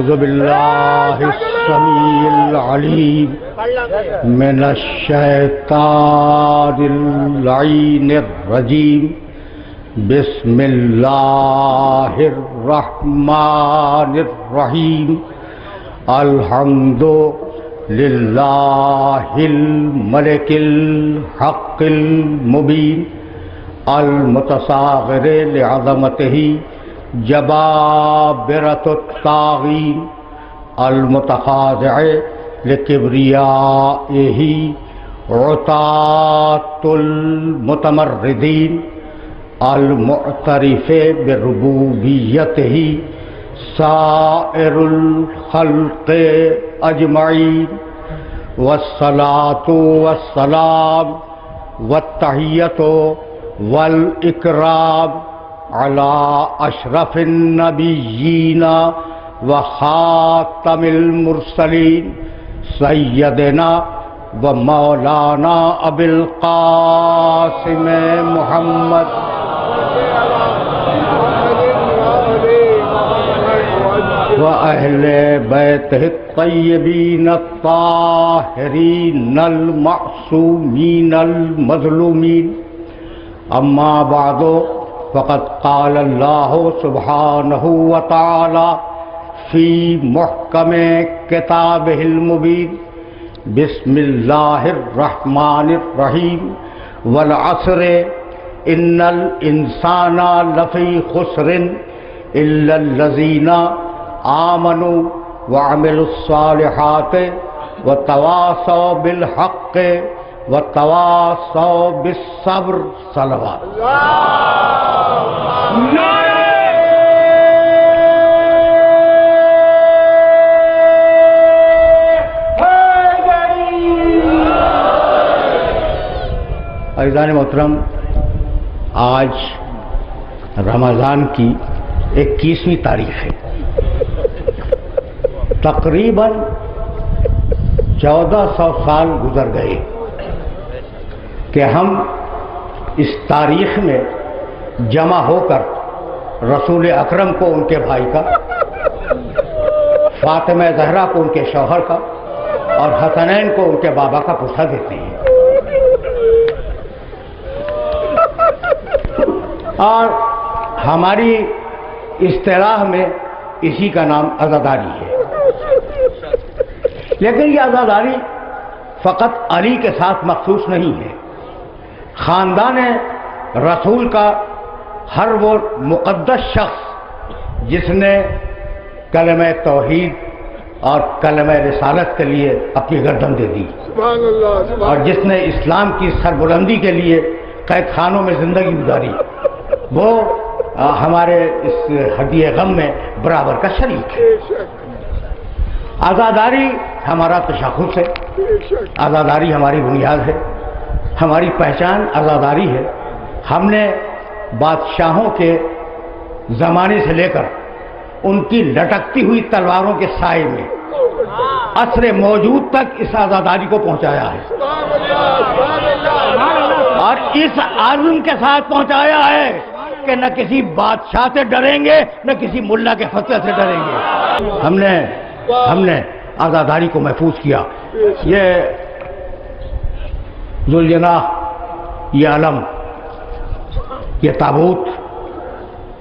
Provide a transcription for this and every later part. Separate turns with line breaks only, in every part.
أعوذ بالله السميع العليم من الشيطان اللعين الرجيم بسم الله الرحمن الرحيم الحمد لله الملك الحق المبين المتصاغر لعظمته جبابرة الطاغين المتخاضع لكبريائه عتاة المتمردين المعترف بربوبيته سائر الخلق أجمعين والصلاة والسلام والتحية والإكرام على أشرف النبيين وخاتم المرسلين سيدنا ومولانا أبي القاسم محمد وأهل بيته الطيبين الطاهرين المعصومين المظلومين أما بعد فقد قال الله سبحانه وتعالى في محكم كتابه المبين بسم الله الرحمن الرحيم والعصر إن الإنسان لفي خسر إلا الذين آمنوا وعملوا الصالحات وتواصوا بالحق وتواصوا بالصبر صلوات عزیزان محترم، آج رمضان کی 21ویں تاریخ ہے۔ تقریباً 1400 سال گزر گئے کہ ہم اس تاریخ میں جمع ہو کر رسول اکرم کو ان کے بھائی کا، فاطمہ زہرا کو ان کے شوہر کا اور حسنین کو ان کے بابا کا پوچھا دیتے ہیں، اور ہماری اصطلاح میں اسی کا نام عزاداری ہے۔ لیکن یہ عزاداری فقط علی کے ساتھ مخصوص نہیں ہے۔ خاندان رسول کا ہر وہ مقدس شخص جس نے کلمہ توحید اور کلمہ رسالت کے لیے اپنی گردن دے دی اور جس نے اسلام کی سربلندی کے لیے قید خانوں میں زندگی گزاری، وہ ہمارے اس ہدیہ غم میں برابر کا شریک ہے۔ عزاداری ہمارا تشخص ہے، عزاداری ہماری بنیاد ہے، ہماری پہچان عزاداری ہے۔ ہم نے بادشاہوں کے زمانے سے لے کر ان کی لٹکتی ہوئی تلواروں کے سائے میں عصر موجود تک اس عزاداری کو پہنچایا ہے، اور اس عزم کے ساتھ پہنچایا ہے کہ نہ کسی بادشاہ سے ڈریں گے نہ کسی ملا کے فتوے سے ڈریں گے۔ ہم نے عزاداری کو محفوظ کیا۔ یہ ذوالجناح، یہ علم، یہ تابوت،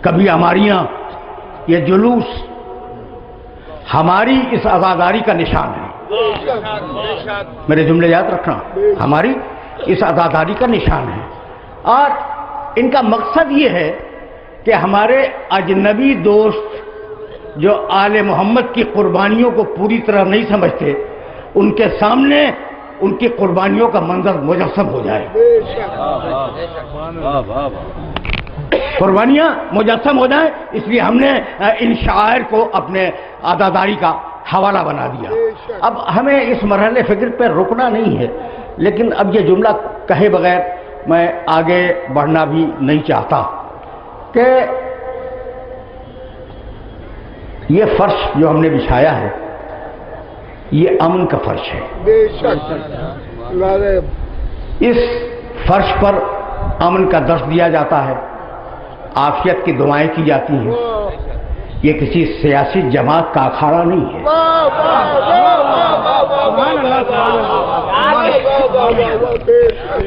کبھی ہماریاں، یہ جلوس ہماری اس عزاداری کا نشان ہے۔ میرے جملے یاد رکھنا، ہماری اس عزاداری کا نشان ہے، اور ان کا مقصد یہ ہے کہ ہمارے اجنبی دوست جو آل محمد کی قربانیوں کو پوری طرح نہیں سمجھتے، ان کے سامنے ان کی قربانیوں کا منظر مجسم ہو جائے، قربانیاں مجسم ہو جائیں۔ اس لیے ہم نے ان شعائر کو اپنے عزاداری کا حوالہ بنا دیا۔ اب ہمیں اس مرحلے فکر پہ رکنا نہیں ہے، لیکن اب یہ جملہ کہے بغیر میں آگے بڑھنا بھی نہیں چاہتا کہ یہ فرش جو ہم نے بچھایا ہے یہ امن کا فرش ہے۔ اس فرش پر امن کا درس دیا جاتا ہے، عافیت کی دعائیں کی جاتی ہیں، یہ کسی سیاسی جماعت کا اکھاڑا نہیں ہے.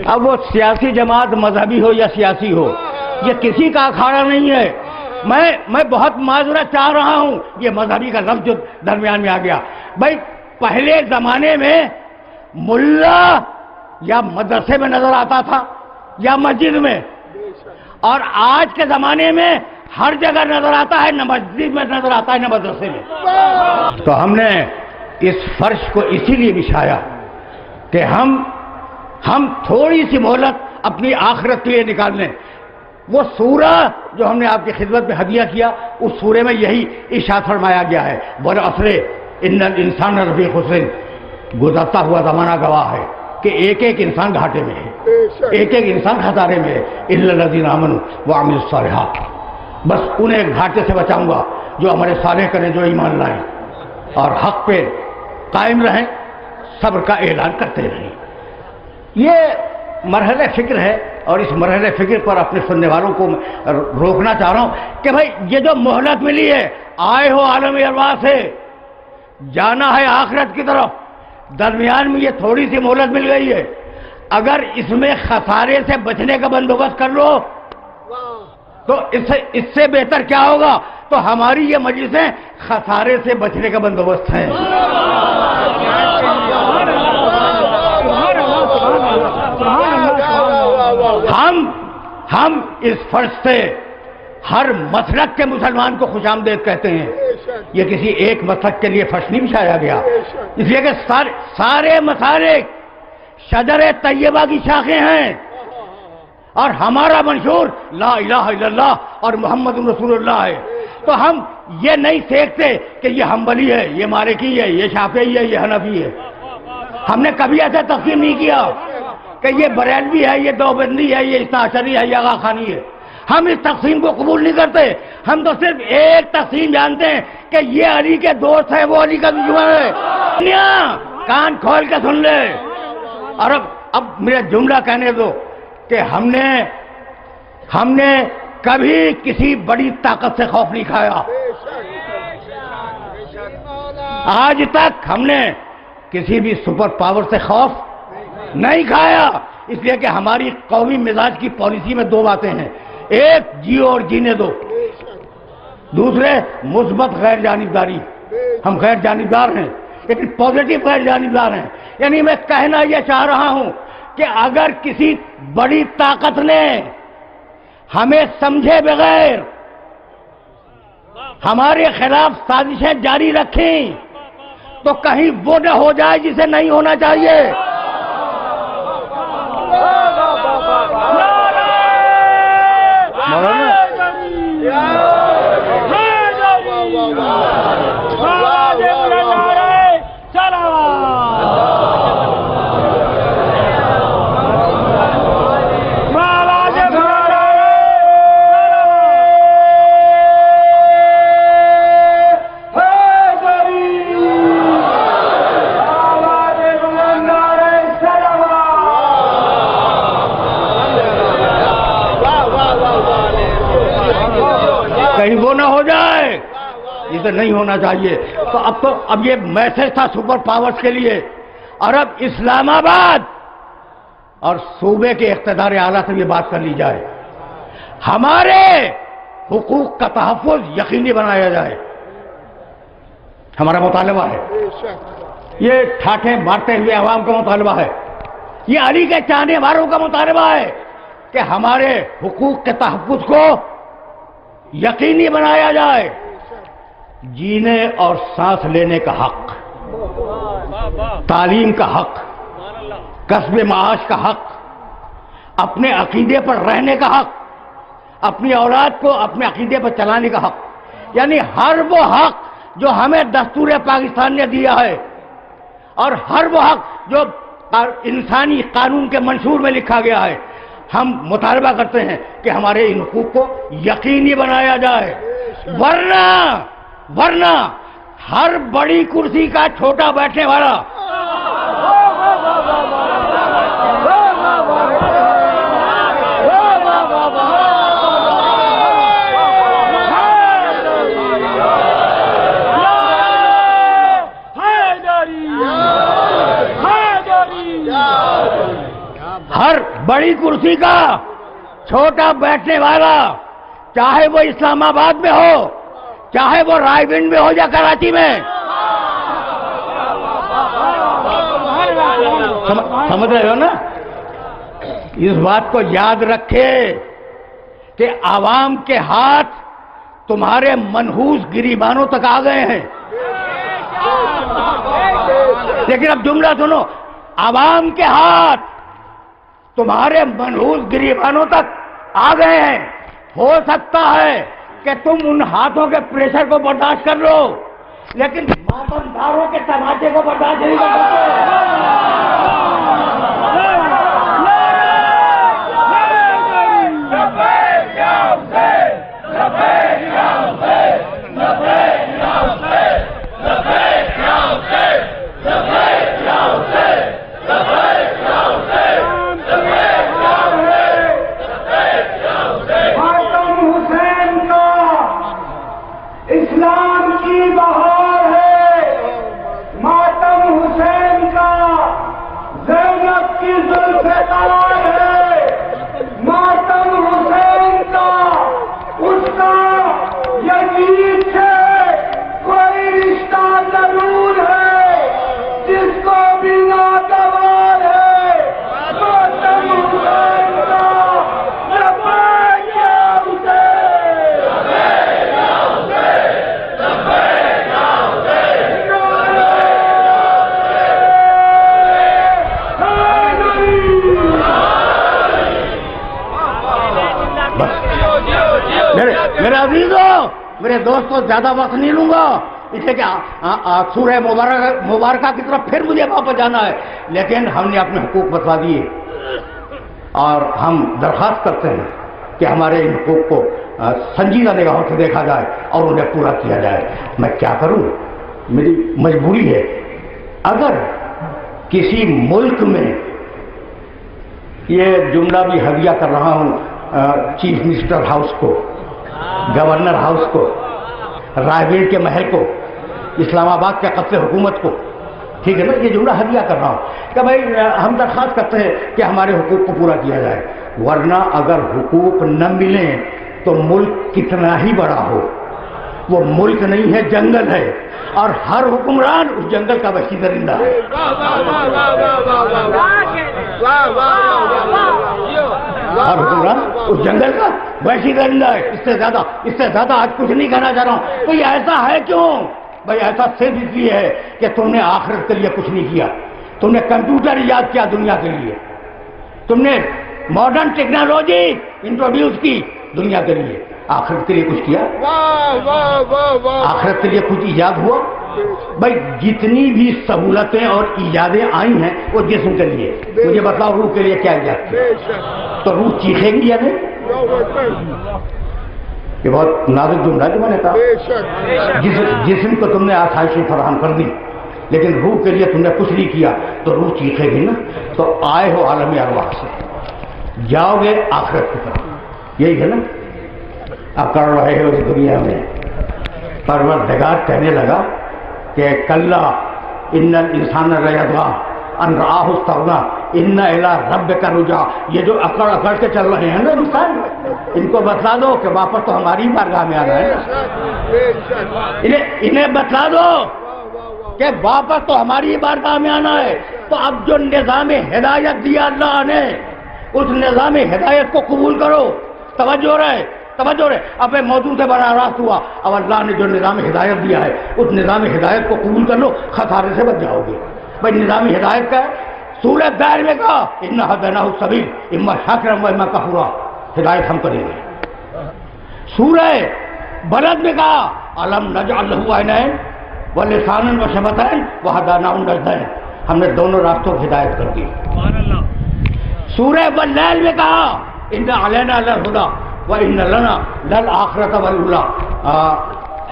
اب وہ سیاسی جماعت مذہبی ہو یا سیاسی ہو، یہ کسی کا اکھاڑا نہیں ہے. میں بہت معذرت چاہ رہا ہوں، یہ مذہبی کا لفظ جو درمیان میں آ گیا. بھائی پہلے زمانے میں ملا یا مدرسے میں نظر آتا تھا یا مسجد میں، اور آج کے زمانے میں ہر جگہ نظر آتا ہے، نہ مسجد میں نظر آتا ہے نہ مدرسے میں. تو ہم نے اس فرش کو اسی لیے بچھایا کہ ہم تھوڑی سی مہلت اپنی آخرت کے لیے نکال لیں. وہ سورہ جو ہم نے آپ کی خدمت میں ہدیہ کیا، اس سورے میں یہی ارشاد فرمایا گیا ہے، والعصر ان الانسان لفی خسر. گزرتا ہوا زمانہ گواہ ہے کہ ایک ایک انسان گھاٹے میں ہے، ایک ایک انسان خسارے میں ہے. الا الذین آمنوا وعملوا الصالحات. بس انہیں گھاٹے سے بچاؤں گا جو عمل صالح کریں، جو ایمان لائیں اور حق پہ قائم رہیں، صبر کا اعلان کرتے رہیں. یہ مرحلہ فکر ہے، اور اس مرحلہ فکر پر اپنے سننے والوں کو روکنا چاہ رہا ہوں کہ بھائی یہ جو مہلت ملی ہے، آئے ہو عالم ارواح سے، جانا ہے آخرت کی طرف، درمیان میں یہ تھوڑی سی مہلت مل گئی ہے، اگر اس میں خسارے سے بچنے کا بندوبست کر لو تو اس سے بہتر کیا ہوگا. تو ہماری یہ مجلسیں خسارے سے بچنے کا بندوبست ہیں. ہم اس فرض سے ہر مسلک کے مسلمان کو خوش آمدید کہتے ہیں. یہ کسی ایک مسلک کے لیے فرش نہیں بچھایا گیا، اس لیے کہ سارے مسالک شجر طیبہ کی شاخیں ہیں، اور ہمارا منشور لا الہ الا اللہ اور محمد رسول اللہ ہے. تو ہم یہ نہیں سیکھتے کہ یہ حنبلی ہے، یہ مالکی ہے، یہ شافعی ہے، یہ حنفی ہے. ہم نے کبھی ایسا تقسیم نہیں کیا کہ یہ بریلوی ہے، یہ دیوبندی ہے، یہ اثنا عشری ہے، یہ آغا خانی ہے. ہم اس تقسیم کو قبول نہیں کرتے. ہم تو صرف ایک تقسیم جانتے ہیں کہ یہ علی کے دوست ہے، وہ علی کا دشمن ہے. دنیا کان کھول کے سن لے. اور اب میرا جملہ کہنے دو کہ ہم نے کبھی کسی بڑی طاقت سے خوف نہیں کھایا. آج تک ہم نے کسی بھی سپر پاور سے خوف نہیں کھایا، اس لیے کہ ہماری قومی مزاج کی پالیسی میں دو باتیں ہیں: ایک جیو اور جینے دو، دوسرے مثبت غیر جانبداری. ہم غیر جانبدار ہیں لیکن پازیٹو غیر جانبدار ہیں. یعنی میں کہنا یہ چاہ رہا ہوں کہ اگر کسی بڑی طاقت نے ہمیں سمجھے بغیر ہمارے خلاف سازشیں جاری رکھیں تو کہیں وہ نہ ہو جائے جسے نہیں ہونا چاہیے. کہیں وہ نہ ہو جائے، یہ تو نہیں ہونا چاہیے. تو اب یہ میسج تھا سپر پاورز کے لیے. اور اب اسلام آباد اور صوبے کے اقتدار اعلیٰ سے یہ بات کر لی جائے، ہمارے حقوق کا تحفظ یقینی بنایا جائے. ہمارا مطالبہ ہے، یہ ٹھاٹھیں مارتے ہوئے عوام کا مطالبہ ہے، یہ علی کے چاہنے والوں کا مطالبہ ہے کہ ہمارے حقوق کے تحفظ کو یقینی بنایا جائے. جینے اور سانس لینے کا حق، تعلیم کا حق، کسب معاش کا حق، اپنے عقیدے پر رہنے کا حق، اپنی اولاد کو اپنے عقیدے پر چلانے کا حق، یعنی ہر وہ حق جو ہمیں دستور پاکستان نے دیا ہے، اور ہر وہ حق جو انسانی قانون کے منشور میں لکھا گیا ہے، ہم مطالبہ کرتے ہیں کہ ہمارے ان حقوق کو یقینی بنایا جائے. ورنہ ہر بڑی کرسی کا چھوٹا بیٹھنے والا بڑی کرسی کا چھوٹا بیٹھنے والا، چاہے وہ اسلام آباد میں ہو، چاہے وہ رائے گنج میں ہو یا کراچی میں، سمجھ رہے ہو نا؟ اس بات کو یاد رکھے کہ عوام کے ہاتھ تمہارے منحوس گریبانوں تک آ گئے ہیں۔ لیکن اب جملہ سنو، عوام کے ہاتھ تمہارے منحوس گریبانوں تک آ گئے ہیں۔ ہو سکتا ہے کہ تم ان ہاتھوں کے پریشر کو برداشت کر لو، لیکن ماتمداروں کے تماچے کو برداشت نہیں کر سکتے۔
اسلام کی بہار ہے ماتم حسین کا، زینب کی زلف تار ہے ماتم حسین کا، اس کا یزید سے کوئی رشتہ ضرور ہے، جس کو بھی ناگوار ہے ماتم حسین کا۔ لبیک یا
میرے عزیزوں، میرے دوستوں، زیادہ وقت نہیں لوں گا، اس لیے کہ سورہ مبارکہ کی طرف پھر مجھے واپس جانا ہے، لیکن ہم نے اپنے حقوق بتلا دیے اور ہم درخواست کرتے ہیں کہ ہمارے ان حقوق کو سنجیدہ نگاہوں سے دیکھا جائے اور انہیں پورا کیا جائے۔ میں کیا کروں، میری مجبوری ہے۔ اگر کسی ملک میں، یہ جملہ بھی ہدیہ کر رہا ہوں چیف منسٹر ہاؤس کو، گورنر ہاؤس کو، رائے گنج کے محل کو، اسلام آباد کے قبضے حکومت کو، ٹھیک ہے نا، یہ جملہ ہدیہ کر رہا ہوں کہ بھائی ہم درخواست کرتے ہیں کہ ہمارے حقوق کو پورا کیا جائے، ورنہ اگر حقوق نہ ملیں تو ملک کتنا ہی بڑا ہو، وہ ملک نہیں ہے، جنگل ہے، اور ہر حکمران اس جنگل کا وحشی درندہ ہے۔ ہر حکمران اس جنگل کا وحشی درندہ ہے۔ اس سے زیادہ آج کچھ نہیں کہنا چاہ رہا ہوں۔ تو یہ ایسا ہے کیوں؟ بھائی ایسا صرف اس لیے ہے کہ تم نے آخرت کے لیے کچھ نہیں کیا۔ تم نے کمپیوٹر ایجاد کیا دنیا کے لیے، تم نے ماڈرن ٹیکنالوجی انٹروڈیوس کی دنیا کے لیے، آخرت کے لیے کچھ کیا؟ آخرت کے لیے کچھ ایجاد ہوا؟ بھائی جتنی بھی سہولتیں اور ایجادیں آئی ہیں وہ جسم کے لیے، مجھے بتاؤ روح کے لیے کیا ایجاد کیا؟ تو روح چیخے گی یا نہیں؟ یہ بہت نازک جملہ جو میں نے کہا، جسم کو تم نے آسائشیں فراہم کر دی لیکن روح کے لیے تم نے کچھ نہیں کیا تو روح چیخے گی نا۔ تو آئے ہو عالم ارواح سے، جاؤ گے آخرت کی طرف، یہی ہے نا۔ اب کر رہے ہو اس دنیا میں، پروردگار کہنے لگا کہ کلا ان الانسان لیطغی ان رآہ استغنی ان الی ربک رجعا۔ یہ جو اکڑ کے چل رہے ہیں نا انسان، ان کو بتلا دو کہ واپس تو ہماری بارگاہ میں آنا ہے، انہیں بتلا دو کہ واپس تو ہماری بارگاہ میں آنا ہے۔ تو اب جو نظام ہدایت دیا اللہ نے، اس نظام ہدایت کو قبول کرو۔ توجہ رہے۔ اب موضوع سے بڑا راست ہوا، اب اللہ نے جو نظام ہدایت دیا ہے اس نظام ہدایت کو قبول کر لو، خسارے سے بچ جاؤ گے۔ بھائی نظام ہدایت کا ہے، سورہ دار میں کہا انا ہدیناہ السبیل اما شاکرا و اما کفورا، ہدایت ہم کریں گے۔ سورہ بلد میں کہا الم نجعل لہ عینین ولسانا وشفتین وہدیناہ النجدین، ہم نے دونوں راستوں کی ہدایت کر دی۔ سورہ واللیل میں کہا ان علینا للہدی وَإِنَّ لَنَا لَلْآخِرَةَ وَالْأُولَىٰ،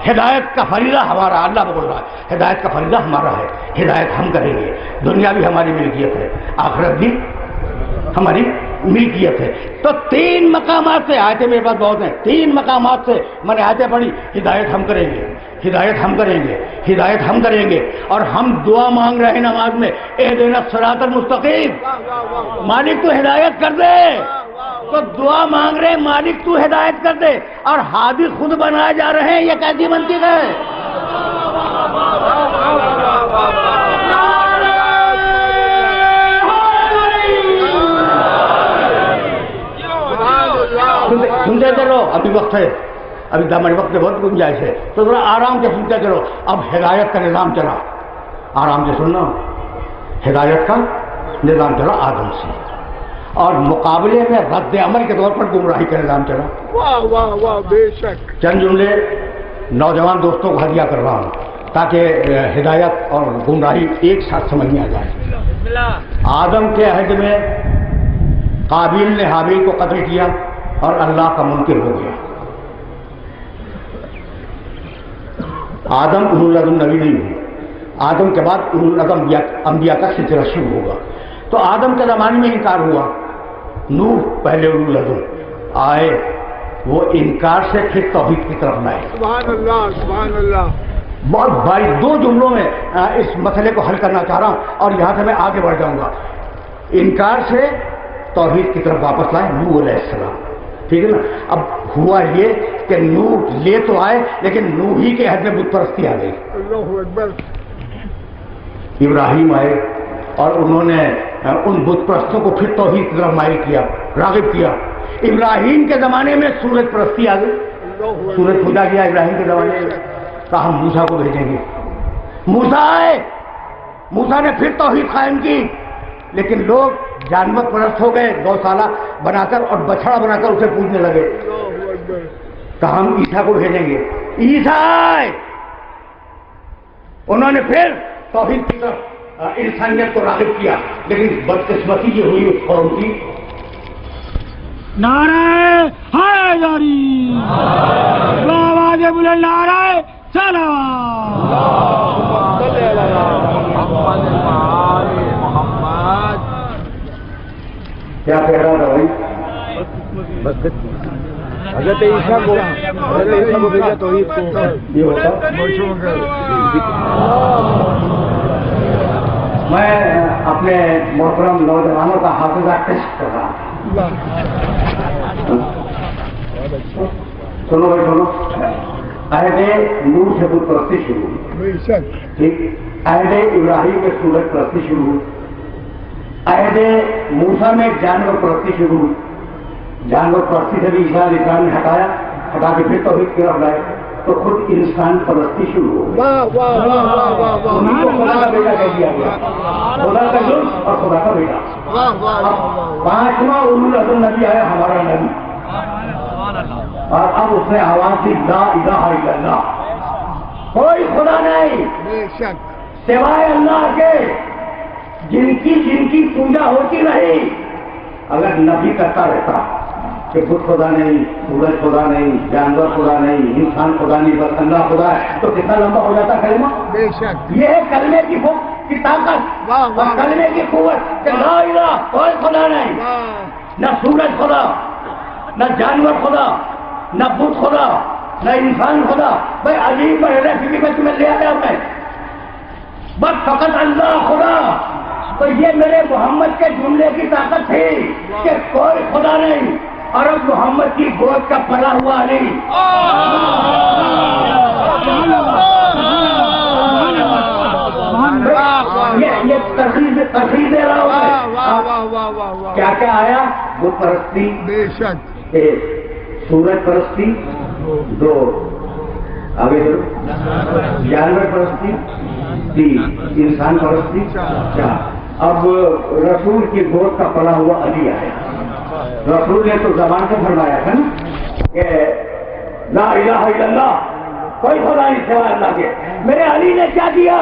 ہدایت کا فریضہ ہمارا، اللہ بول رہا ہے ہدایت کا فریضہ ہمارا ہے، ہدایت ہم کریں گے۔ دنیا بھی ہماری ملکیت ہے، آخرت بھی ہماری ملکیت ہے۔ تو 3 مقامات سے، آیتیں میرے پاس بہت ہیں، 3 مقامات سے میں نے آیتیں پڑھی، ہدایت ہم کریں گے، ہدایت ہم کریں گے، ہدایت ہم کریں گے، اور ہم دعا مانگ رہے ہیں نماز میں، اہدنا الصراط المستقیم، مالک تو ہدایت کر دے، تو دعا مانگ رہے ہیں مالک تو ہدایت کر دے، اور ہادی خود بنائے جا رہے ہیں، یہ کیسی منطق ہے؟ سنتے چلو، ابھی وقت ہے، ابھی ہمارے وقت میں بہت گنجائش ہے، تو ذرا آرام سے سنتے چلو۔ اب ہدایت کا نظام چلا، آرام سے سننا، ہدایت کا نظام چلا آدم سے، اور مقابلے میں رد عمل کے طور پر گمراہی کا نظام چلا۔
واہ واہ واہ، بے شک۔
چند جملے نوجوان دوستوں کو ہدیہ کر رہا ہوں تاکہ ہدایت اور گمراہی ایک ساتھ سمجھ میں آ جائے۔ آدم کے عہد میں قابیل نے حابیل کو قتل کیا اور اللہ کا منکر ہو گیا۔ آدم اولو العزم نبی نہیں ہوئے، آدم کے بعد اولو العزم انبیاء کا سلسلہ شروع ہوگا۔ تو آدم کے زمانے میں انکار ہوا، نوح پہلے اولو العزم آئے، وہ انکار سے پھر توحید کی طرف لائے۔
سبحان اللہ، سبحان اللہ۔
بہت بھائی دو جملوں میں اس مسئلے کو حل کرنا چاہ رہا ہوں، اور یہاں سے میں آگے بڑھ جاؤں گا۔ انکار سے توحید کی طرف واپس لائے نوح علیہ السلام، ٹھیک ہے نا۔ اب ہوا یہ کہ نوح لے تو آئے، لیکن نوح ہی کے عہد میں بت پرستی آ گئی۔
اللہ اکبر۔
ابراہیم آئے اور انہوں نے ان بت پرستوں کو پھر توحید کی طرف مائل کیا، راغب کیا۔ ابراہیم کے زمانے میں سورج پرستی آ گئی، سورج پوجا کیا ابراہیم کے زمانے میں، کہا ہم موسیٰ کو بھیجیں گے۔ موسیٰ آئے، موسیٰ نے پھر توحید قائم کی، لیکن لوگ جانور پرست ہو گئے، گوشالہ بنا کر اور بچھڑا بنا کر اسے پوجنے لگے۔ کہا ہم عیسیٰ کو بھیجیں گے، عیسیٰ آئے، انہوں نے پھر توحید کی طرف انسانیت کو راغب کیا، لیکن بدقسمتی یہ ہوئی اس قوم کی۔
نعرہ حیدری، آواز بلند نعرہ صلوات۔
کیا کہہ رہا تھا بھائی؟
حضرت عیسیٰ کو بھیجا توحید کو،
یہ ہوتا میں اپنے محترم نوجوانوں کا حافظہ ٹیسٹ کر رہا تھا۔ سنو بھائی سنو، عہد نوح سے بت پرستی شروع ہوئی،
بے شک۔
ٹھیک، عہد ابراہیم میں سورج پرستی شروع ہوئی، عہد موسیٰ میں جانور پرستی شروع ہوئی، جانور پرستی سے بھی عیسیٰ علیہ السلام نے ہٹا کے پھر توحید کی طرف لائے، تو خود انسان پرستی شروع ہو گئی۔
واہ واہ واہ واہ واہ واہ،
انہیں کو خدا کا بیٹا کہہ دیا گیا، خدا کا جز اور خدا کا بیٹا۔
واہ واہ واہ۔
پانچواں اولو العزم نبی آیا ہمارا نبی، اور اب اس نے آواز دی لا الہ الا اللہ، کوئی خدا نہیں
بے شک۔
سوائے اللہ کے، جن کی پوجا ہوتی نہیں۔ اگر نبی کرتا رہتا کہ بت خدا نہیں، سورج خدا نہیں، جانور خدا نہیں، انسان خدا نہیں، بس اللہ خدا ہے، تو کتنا لمبا ہو جاتا کلمہ۔
بے شک۔
یہ ہے کلمے کی طاقت اور کلمے کی قوت کہ لا الہ، کوئی خدا نہیں، نہ سورج خدا، نہ جانور خدا، نہ بت خدا، نہ انسان خدا۔ بھائی عجیب ریسیپی میں تمہیں لے آیا میں، بس فقط اللہ خدا۔ تو یہ میرے محمد کے جملے کی طاقت تھی کہ کوئی خدا نہیں، اور اب محمد کی گود کا پلا ہوا نہیں۔ یہ تفریح دے رہا ہوں۔ کیا کیا آیا؟ بت پرستی،
بے شک۔
سورج پرستی، دو، آگے چلو، جانور پرستی، تین، انسان پرستی، چار۔ اب رسول کی گود کا پلا ہوا علی آیا۔ رسول نے تو زبان سے فرمایا تھا نا کہ لا الہ الا اللہ، کوئی خدا نہیں سوائے اللہ کے۔ میرے علی نے کیا کیا؟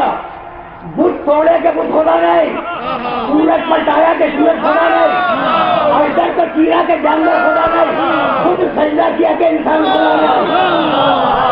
بت توڑے کے بت خدا نہیں، سورج پلٹایا کہ سورج خدا نہیں، اور ادھر تو کیا کہ جانور خدا نہیں، خود سجدہ کیا کہ انسان خدا نہیں۔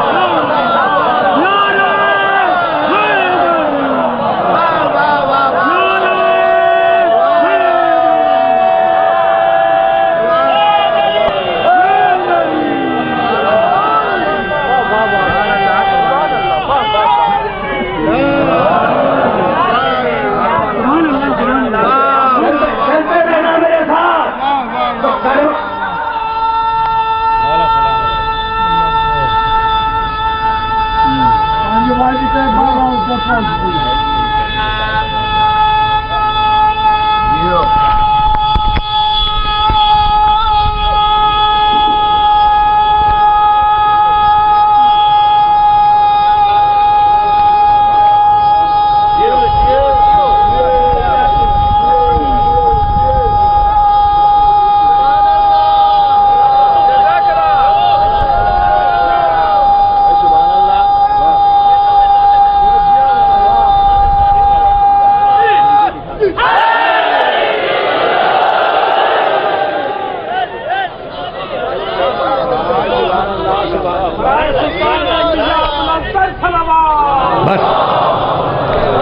بس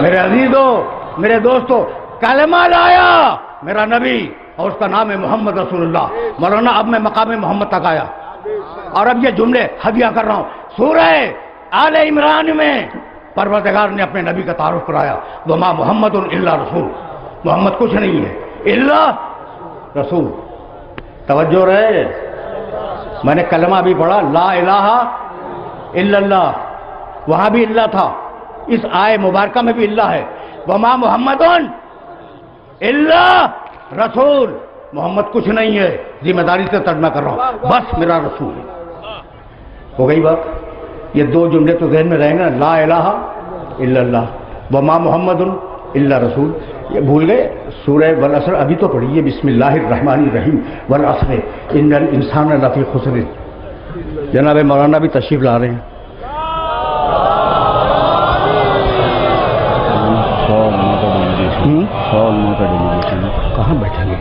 میرے عزیزوں، میرے دوستوں، کلمہ لایا میرا نبی اور اس کا نام ہے محمد رسول اللہ۔ مولانا اب میں مقام محمد تک آیا اور اب یہ جملے ہدیہ کر رہا ہوں۔ سورہ آل عمران میں پروردگار نے اپنے نبی کا تعارف کرایا، وما محمد الا رسول، محمد کچھ نہیں ہے الا رسول۔ توجہ رہے، میں نے کلمہ بھی پڑھا، لا الہ الا اللہ، وہاں بھی اللہ تھا، اس آئے مبارکہ میں بھی اللہ ہے، وما محمد الا رسول، محمد کچھ نہیں ہے، ذمہ داری سے ترجمہ کر رہا ہوں، بس میرا رسول ہے۔ ہو گئی بات؟ یہ دو جملے تو ذہن میں رہیں گے، لا الہ الا اللہ، وما محمد الا رسول۔ یہ بھول گئے؟ سورہ والعصر ابھی تو پڑھیے، بسم اللہ الرحمن الرحیم، والعصر ان الانسان لفی خسر۔ جناب مولانا بھی تشریف لا رہے ہیں۔ کہاں بیٹھیں گے؟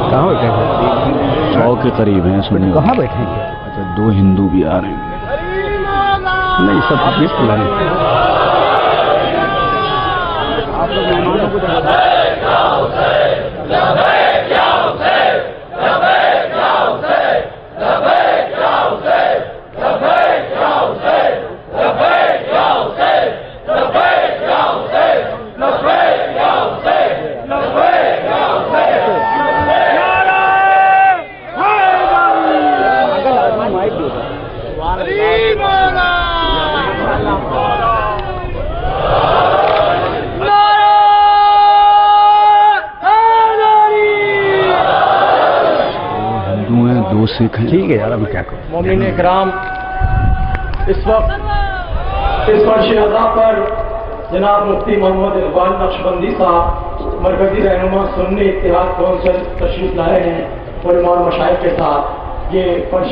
کہاں بیٹھیں گے؟
100 کے قریب ہیں اس میں۔
کہاں بیٹھیں گے؟
اچھا، 2 ہندو بھی آ رہے ہیں۔
نہیں، سب حدیث پلانی۔ ٹھیک ہے یار، ابھی کیا کروں۔
مومنین اکرام، اس وقت اس فرش ادا پر جناب مفتی محمد اقبال نقشبندی صاحب مرکزی رہنما سنی اتحاد کونسل تشریف لائے ہیں اور امام مشائخ کے ساتھ۔ یہ فرش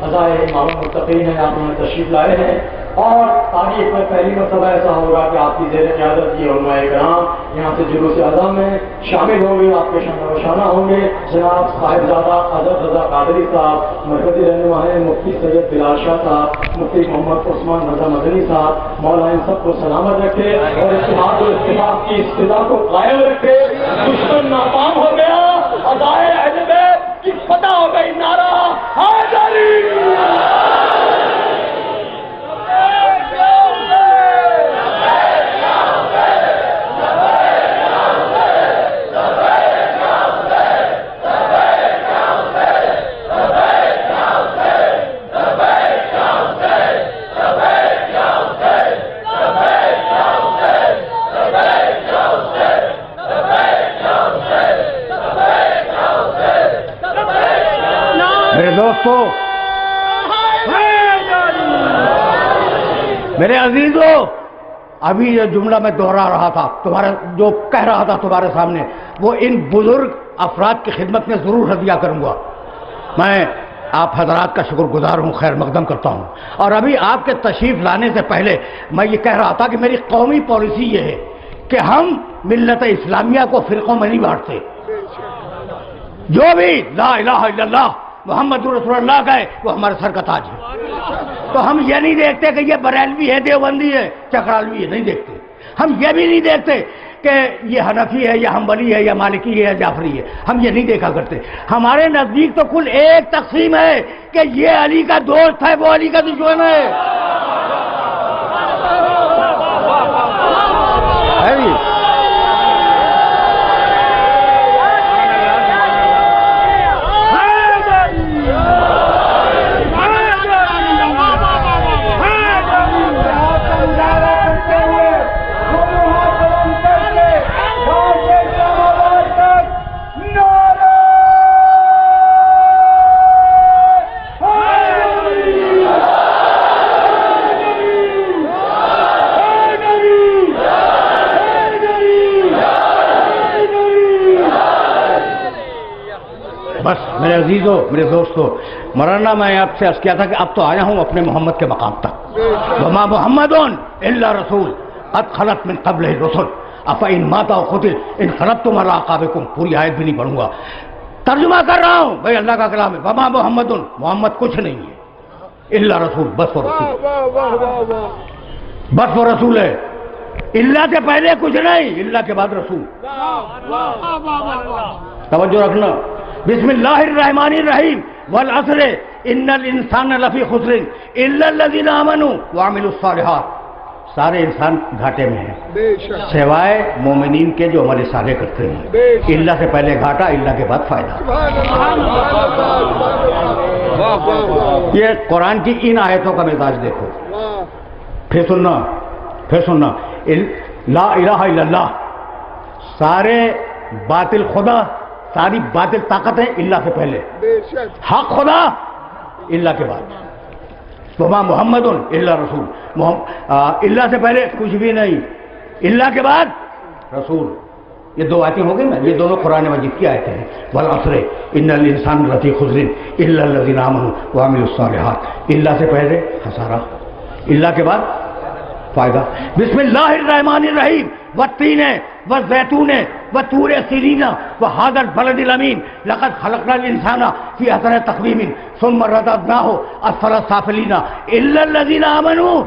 ادائے امام متقین ہے، آپ انہیں تشریف لائے ہیں اور تاریخ میں پہلی مرتبہ ایسا ہوگا کہ آپ کی زیر قیادت کی علماء کرام یہاں سے جلوس اعظم میں شامل ہوں گے، آپ کے شانہ بشانہ ہوں گے۔ جناب صاحبزادہ حضرت رضا قادری صاحب مرکزی رہنما ہیں، مفتی سید بلال شاہ صاحب، مفتی محمد عثمان رضا مدنی صاحب، مولا ان سب کو سلامت رکھے اور اتحاد و اتفاق کی اس فضا کو قائم رکھے۔ دشمن ناکام ہو گیا، ادائے علم کی فتح ہو گئی، نعرہ حیدری۔
میرے دوستو، میرے عزیزوں، ابھی یہ جملہ میں دوہرا رہا تھا، تمہارے جو کہہ رہا تھا تمہارے سامنے، وہ ان بزرگ افراد کی خدمت میں ضرور ہدیہ کروں گا۔ میں آپ حضرات کا شکر گزار ہوں، خیر مقدم کرتا ہوں۔ اور ابھی آپ کے تشریف لانے سے پہلے میں یہ کہہ رہا تھا کہ میری قومی پالیسی یہ ہے کہ ہم ملت اسلامیہ کو فرقوں میں نہیں بانٹتے۔ جو بھی لا الہ الا اللہ محمد رسول اللہ کہے وہ ہمارے سر کا تاج ہے۔ تو ہم یہ نہیں دیکھتے کہ یہ بریلوی ہے، دیوبندی ہے، چکرالوی ہے، نہیں دیکھتے۔ ہم یہ بھی نہیں دیکھتے کہ یہ حنفی ہے یا حنبلی ہے یا مالکی ہے یا جعفری ہے، ہم یہ نہیں دیکھا کرتے۔ ہمارے نزدیک تو کل ایک تقسیم ہے کہ یہ علی کا دوست ہے، وہ علی کا دشمن ہے۔ میرے عزیزوں، میرے دوستوں، مولانا میں آپ سے عرض کیا تھا کہ اب تو آیا ہوں اپنے محمد کے مقام تک. وما محمد الا رسول قد خلت من قبلہ الرسل افإن مات أو قتل انقلبتم على أعقابكم. پوری آیت بھی نہیں پڑھوں گا، ترجمہ کر رہا ہوں بھائی، اللہ کا کلام ہے. وما محمد، محمد کچھ نہیں ہے، الا رسول، بس وہ رسول، بس وہ رسول ہے. اللہ سے پہلے کچھ نہیں، اللہ کے بعد رسول. توجہ رکھنا. بسم اللہ الرحمن الرحیم والعصر ان الانسان لفی خسر الا الذین آمنوا وعملوا الصالحات. سارے انسان گھاٹے میں ہیں سوائے مومنین کے جو عمل صالح کرتے ہیں. اللہ سے پہلے گھاٹا، اللہ کے بعد فائدہ. یہ قرآن کی ان آیتوں کا مزاج دیکھو. پھر سننا لا الہ الا اللہ. سارے باطل خدا، ساری باطل طاقتیں اللہ سے پہلے، حق خدا اللہ کے بعد. وما محمد الا رسول، اللہ سے پہلے کچھ بھی نہیں، اللہ کے بعد رسول. یہ دو آیتیں ہو گئی نا، یہ دونوں قرآن مجید کی آیتیں ہیں. والعصر ان الانسان لفی خسر الا الذین آمنوا وعملوا الصالحات. اللہ سے پہلے خسارہ، اللہ کے بعد فائدہ. بسم اللہ الرحمن الرحیم والتین والزیتون وطور سینین وہذا البلد الامین لقد خلقنا الانسان فی احسن تقویم ثم رددناہ اسفل سافلین الا الذین آمنوا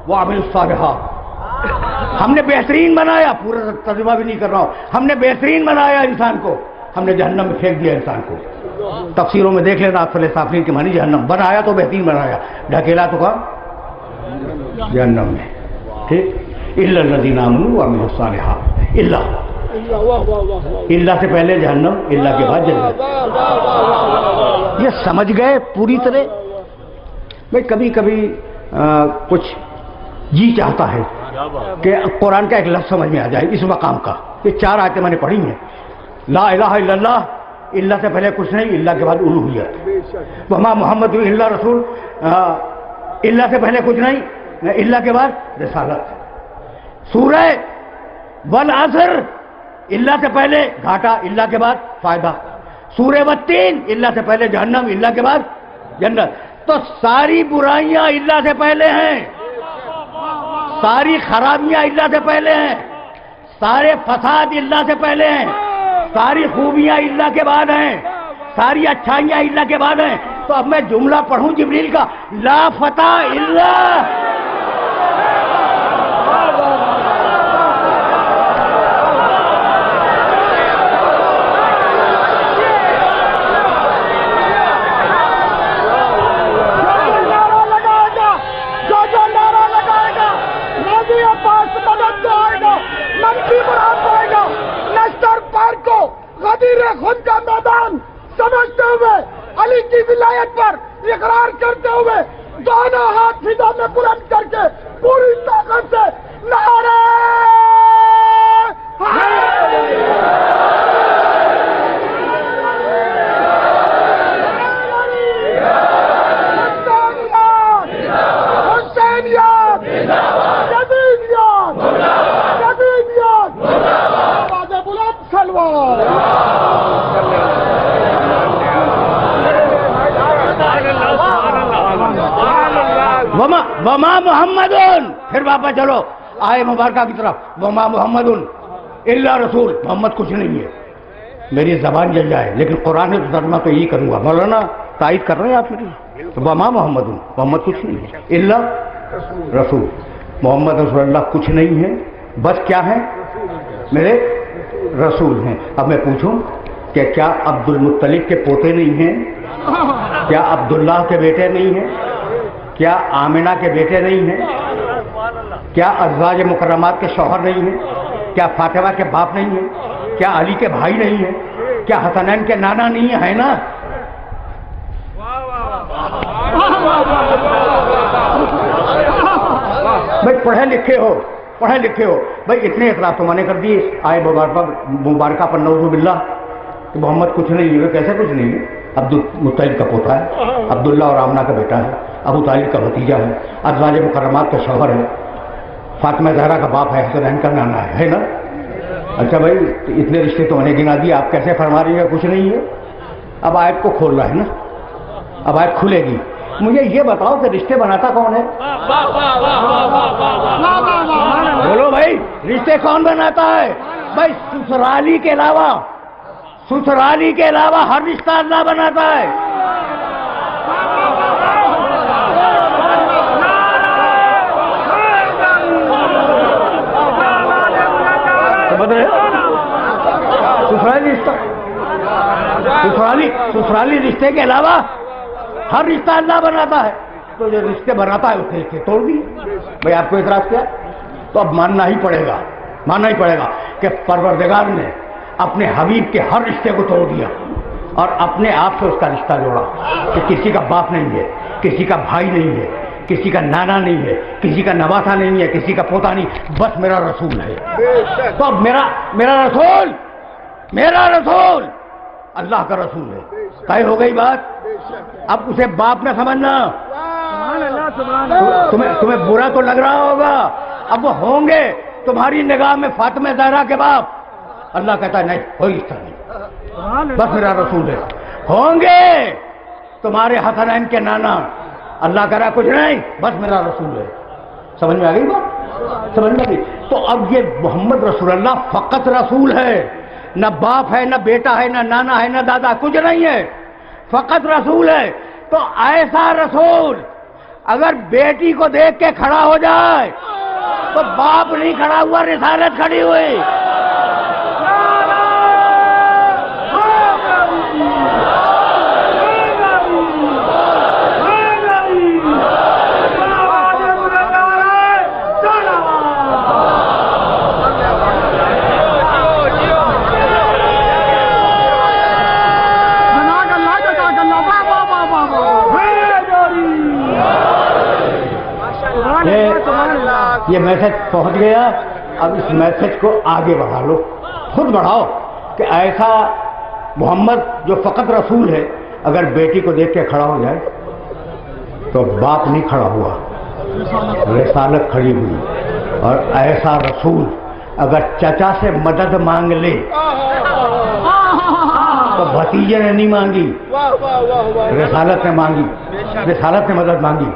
وعملوا الصالحات. ہم نے بہترین بنایا، پورا ترجمہ بھی نہیں کر رہا ہوں، ہم نے بہترین بنایا انسان کو، ہم نے جہنم میں پھینک دیا انسان کو. تفسیروں میں دیکھ لینا، اسفل سافلین کے معنی جہنم. بنایا تو بہترین بنایا، ڈھکیلا تو کہاں؟ جہنم میں. ٹھیک. الا الذین آمنوا وعملوا الصالحات. اللہ سے پہلے جہنم، اللہ کے بعد جنت. یہ سمجھ گئے پوری طرح؟ بھائی کبھی کبھی کچھ جی چاہتا ہے کہ قرآن کا ایک لفظ سمجھ میں آ جائے اس مقام کا. یہ 4 آیتیں میں نے پڑھی ہیں. لا الہ الا اللہ، اللہ سے پہلے کچھ نہیں، اللہ کے بعد الوہیت. وما محمد الا رسول، اللہ سے پہلے کچھ نہیں، اللہ کے بعد رسالت. سورہ والعصر، اللہ سے پہلے گھاٹا، اللہ کے بعد فائدہ. سورہ والتین، اللہ سے پہلے جہنم، اللہ کے بعد جنت. تو ساری برائیاں اللہ سے پہلے ہیں، ساری خرابیاں اللہ سے پہلے ہیں، سارے فساد اللہ سے پہلے ہیں، ساری خوبیاں اللہ کے بعد ہیں، ساری اچھائیاں اللہ کے بعد ہیں. تو اب میں جملہ پڑھوں جبریل کا، لا فتح الا
خود کا میدان سمجھتے ہوئے، علی کی ولایت پر اقرار کرتے ہوئے، دونوں ہاتھ فضا میں بلند کر کے پوری طاقت سے نعرہ
وما محمد. پھر واپس چلو آئے مبارکہ کی طرف. وما محمد الا رسول، محمد کچھ نہیں ہے. میری زبان جل جائے لیکن قرآن میں ترجمہ تو یہی کروں گا. مولانا تائید کر رہے ہیں آپ میری. وما محمد، محمد کچھ نہیں ہے، الا رسول. محمد رسول اللہ کچھ نہیں ہے، بس کیا ہے؟ میرے رسول ہیں. اب میں پوچھوں کہ کیا عبد المطلب کے پوتے نہیں ہیں؟ کیا عبداللہ کے بیٹے نہیں ہیں؟ کیا آمنہ کے بیٹے نہیں ہیں؟ کیا ازواج مکرمات کے شوہر نہیں ہیں؟ کیا فاطمہ کے باپ نہیں ہیں؟ کیا علی کے بھائی نہیں ہیں؟ کیا حسنین کے نانا نہیں ہیں نا؟ بھائی پڑھے لکھے ہو بھائی، اتنے اطلاع تو میں نے کر دیے آئے مبارکہ پر نعوذ باللہ کہ محمد کچھ نہیں ہے. کیسے کچھ نہیں ہے؟ عبد المطلب کا پوتا ہے، عبداللہ اور آمنہ کا بیٹا ہے، ابو طالب کا بھتیجا ہے، ازواج مکرمات کا شوہر ہے، فاطمہ زہرا کا باپ ہے، حسنین کا نانا ہے نا؟ اچھا بھائی اتنے رشتے تو میں نے گنا دیے، آپ کیسے فرما رہی ہیں کچھ نہیں ہے؟ اب آیت کو کھول رہا ہے نا، اب آیت کھلے گی. مجھے یہ بتاؤ کہ رشتے بناتا کون ہے؟ بولو بھائی، رشتے کون بناتا ہے؟ بھائی سسرالی کے علاوہ، سسرالی کے علاوہ ہر رشتہ اللہ بناتا ہے. سمجھ رہے ہو؟ سسرالی رشتہ، سسرالی رشتے کے علاوہ ہر رشتہ اللہ بناتا ہے. تو جو رشتے بناتا ہے اس کے رشتے توڑ دیے. بھائی آپ کو اعتراض کیا؟ تو اب ماننا ہی پڑے گا، ماننا ہی پڑے گا کہ پروردگار نے اپنے حبیب کے ہر رشتے کو توڑ دیا اور اپنے آپ سے اس کا رشتہ جوڑا کہ کسی کا باپ نہیں ہے، کسی کا بھائی نہیں ہے، کسی کا نانا نہیں ہے، کسی کا نواسا نہیں ہے، کسی کا پوتا نہیں، بس میرا رسول ہے. تو اب میرا رسول اللہ کا رسول ہے. طے ہو گئی بات. اب اسے باپ نہ سمجھنا. تمہیں برا تو لگ رہا ہوگا. اب وہ ہوں گے تمہاری نگاہ میں فاطمہ زہرا کے باپ. اللہ کہتا ہے نہیں، کوئی رشتہ نہیں، بس میرا رسول ہے. ہوں گے تمہارے حسنین کے نانا. اللہ کہہ رہا کچھ نہیں، بس میرا رسول ہے. سمجھ میں آ گئی بات؟ سمجھ میں آ گئی. تو اب یہ محمد رسول اللہ فقط رسول ہے، نہ باپ ہے، نہ بیٹا ہے، نہ نانا ہے، نہ دادا، کچھ نہیں ہے، فقط رسول ہے. تو ایسا رسول اگر بیٹی کو دیکھ کے کھڑا ہو جائے تو باپ نہیں کھڑا ہوا، رسالت کھڑی ہوئی. یہ میسج پہنچ گیا. اب اس میسج کو آگے بڑھا لو، خود بڑھاؤ کہ ایسا محمد جو فقط رسول ہے اگر بیٹی کو دیکھ کے کھڑا ہو جائے تو باپ نہیں کھڑا ہوا، رسالت کھڑی ہوئی. اور ایسا رسول اگر چچا سے مدد مانگ لے تو بھتیجے نے نہیں مانگی، رسالت نے مانگی، رسالت نے مدد مانگی.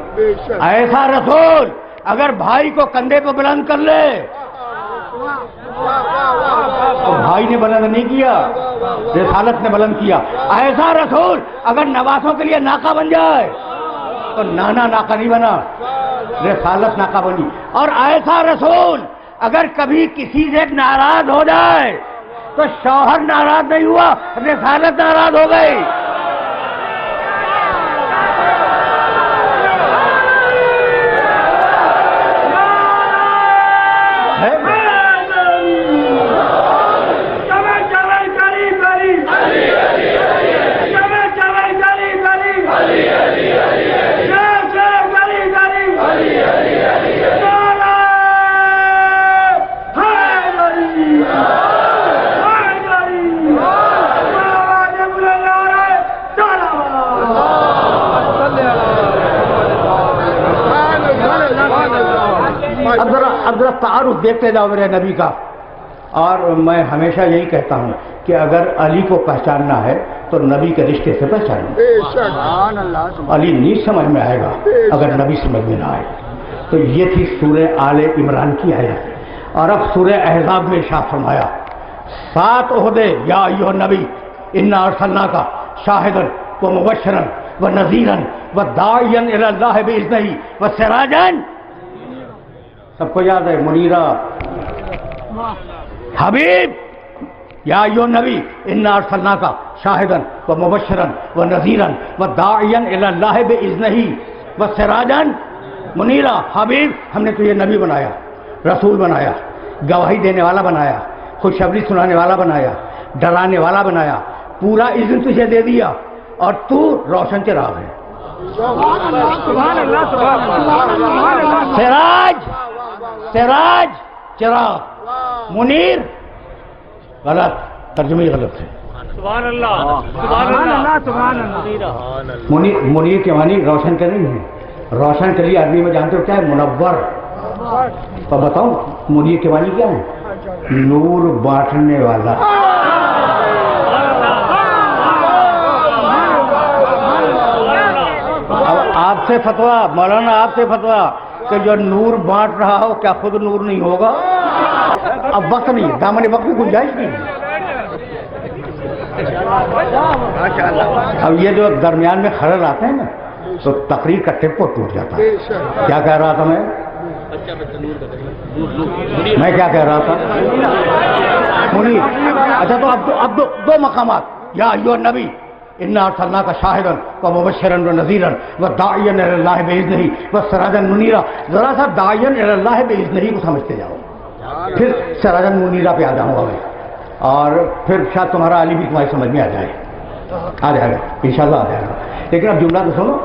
ایسا رسول اگر بھائی کو کندھے پہ بلند کر لے تو بھائی نے بلند نہیں کیا، رسالت نے بلند کیا. ایسا رسول اگر نواسوں کے لیے ناکہ بن جائے تو نانا ناکہ نہیں بنا، رسالت ناکہ بنی. اور ایسا رسول اگر کبھی کسی سے ناراض ہو جائے تو شوہر ناراض نہیں ہوا، رسالت ناراض ہو گئی. اب ذرا تعارف دیکھتے جاؤ میرے نبی کا. اور میں ہمیشہ یہی کہتا ہوں کہ اگر علی کو پہچاننا ہے تو نبی کے رشتے سے پہچاننا. علی نہیں سمجھ میں آئے گا اگر نبی سمجھ میں نہ آئے. تو یہ تھی سورہ آل عمران کی آیت. اور اب سورہ احزاب میں ارشاد فرمایا 7 عہدے یا ایھا النبی انا ارسلناک شاہدا ومبشرا ونذیرا وداعیا الی اللہ باذنہ وسراجا. سب کو یاد ہے منیرہ حبیب یا ایھا النبی انا ارسلناک شاہدا ومبشرا ونذیرا وداعیا الی اللہ باذنہ وسراجا منیرہ. حبیب ہم نے تجھے نبی بنایا، رسول بنایا، گواہی دینے والا بنایا، خوشخبری سنانے والا بنایا، ڈرانے والا بنایا، پورا اذن تجھے دے دیا اور تو روشن چراغ ہے. سراج، سراج چراغ، منیر غلط، ترجمہ غلط ہے.
سبحان اللہ، سبحان اللہ، سبحان اللہ.
منیر کے معنی روشن کے نہیں ہے. روشن کے لیے عربی میں جانتے ہو کیا ہے؟ منور. تو بتاؤ منیر کے معنی کیا ہے؟ نور بانٹنے والا. آپ سے فتوا مولانا آپ سے فتوا کہ جو نور بانٹ رہا ہو کیا خود نور نہیں ہوگا؟ اب وقت نہیں، دامن وقت کی گنجائش نہیں۔ اب یہ جو درمیان میں خلل آتے ہیں نا تو تقریر کا ٹیمپو ٹوٹ جاتا ہے۔ کیا کہہ رہا تھا میں کیا کہہ رہا تھا منیر؟ اچھا تو اب دو مقامات، یا ایھا النبی انا ارسلناک شاہدا ومبشرا ونذیرا وداعیا الی اللہ باذنہ وسراجا منیرا۔ ذرا سا داعیا الی اللہ باذنہ کو سمجھتے جاؤ، پھر سراجا منیرا پہ آ جاؤں گا میں، اور پھر شاید تمہارا علی بھی تمہاری سمجھ میں آ جائے گا انشاءاللہ آ جائے گا۔ لیکن اب جملہ تو سنو،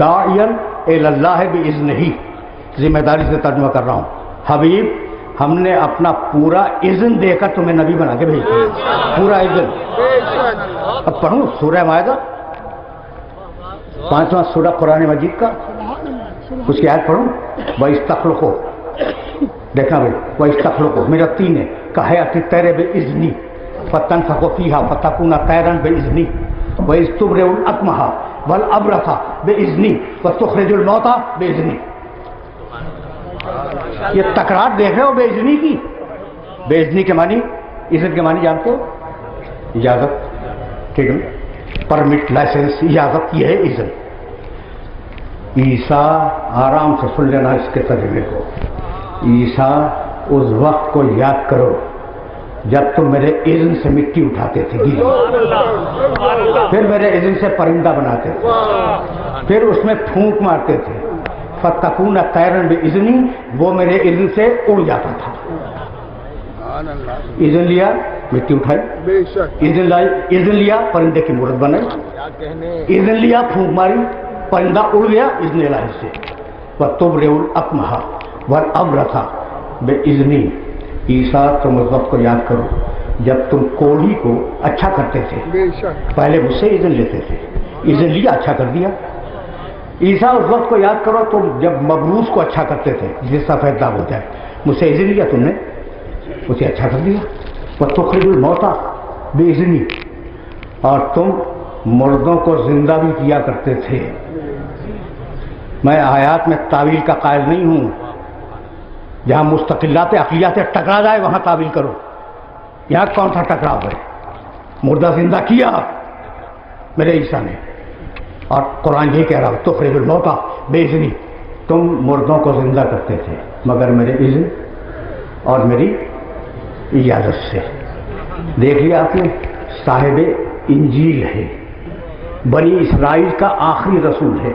داعیا الی اللہ باذنہ، ذمہ داری سے ترجمہ کر رہا ہوں۔ حبیب ہم نے اپنا پورا اذن دے کر تمہیں نبی بنا کے بھیجا، پورا اذن۔ اب پڑھوں سورہ مائدہ 5واں سورہ قرآن مجید کا، اس کی آیت پڑھوں، وَإِسْتَخْلُقُ، دیکھنا بھائی، وَإِسْتَخْلُقُ من الطِّينِ كَهَيْئَةِ الطَّيْرِ بِإِذْنِي فَتَنفُخُ فِيهَا فَتَكُونُ طَيْرًا بِإِذْنِي وَإِذْ تُبْرِئُ الْأَكْمَحَ وَالْأَبْرَصَ بِإِذْنِي وَتُخْرِجُ الْمَوْتَى بِإِذْنِي۔ یہ تکرار دیکھ رہے ہو بے اذنی کی؟ بے اذنی کے معنی، اذن کے معنی جانتے ہو؟ اجازت، ٹھیک ہے، پرمٹ، لائسنس، اجازت، یہ ہے اذن۔ عیسیٰ، آرام سے سن لینا اس کے ترجمے کو، عیسیٰ اس وقت کو یاد کرو جب تم میرے اذن سے مٹی اٹھاتے تھے، پھر میرے اذن سے پرندہ بناتے تھے، پھر اس میں پھونک مارتے تھے، فَتَكُونَ طَيْرًا بِإِذْنِي، وہ میرے اذن سے اڑ جاتا تھا۔ اذن لیا، مٹی اٹھائی، اذن لیا، پرندے کی مورت بنائی، اذن لیا، پھونک ماری، پرندہ اڑ گیا اذن الہی سے۔ وَتُبْرِئُ الْأَكْمَحَ وَالْأَبْرَصَ بِإِذْنِي، عیسیٰ تم اس وقت کو یاد کرو جب تم کوڑھی کو اچھا کرتے تھے، پہلے مجھ سے اذن لیتے تھے، اذن لیا، اچھا کر دیا۔ عیسیٰ اس وقت کو یاد کرو تم جب مبروس کو اچھا کرتے تھے، جس سفید داغ ہوتا ہے، مجھ سے اذن لیا، تم نے اسے اچھا کر دیا۔ وَتُخْرِجُ الْمَوْتَى بِإِذْنِي، اور تم مردوں کو زندہ بھی کیا کرتے تھے۔ میں آیات میں تعویل کا قائل نہیں ہوں، جہاں مستقلات عقلیات ٹکرا جائے وہاں تعویل کرو۔ یہاں کون سا ٹکراؤ ہے؟ مردہ زندہ کیا میرے عیسیٰ نے، اور قرآن یہی کہہ رہا ہے تخرج الموتى بإذنی، تم مردوں کو زندہ کرتے تھے مگر میرے اذن اور میری اجازت سے۔ دیکھ لیا آپ نے، صاحب انجیل ہے، بنی اسرائیل کا آخری رسول ہے،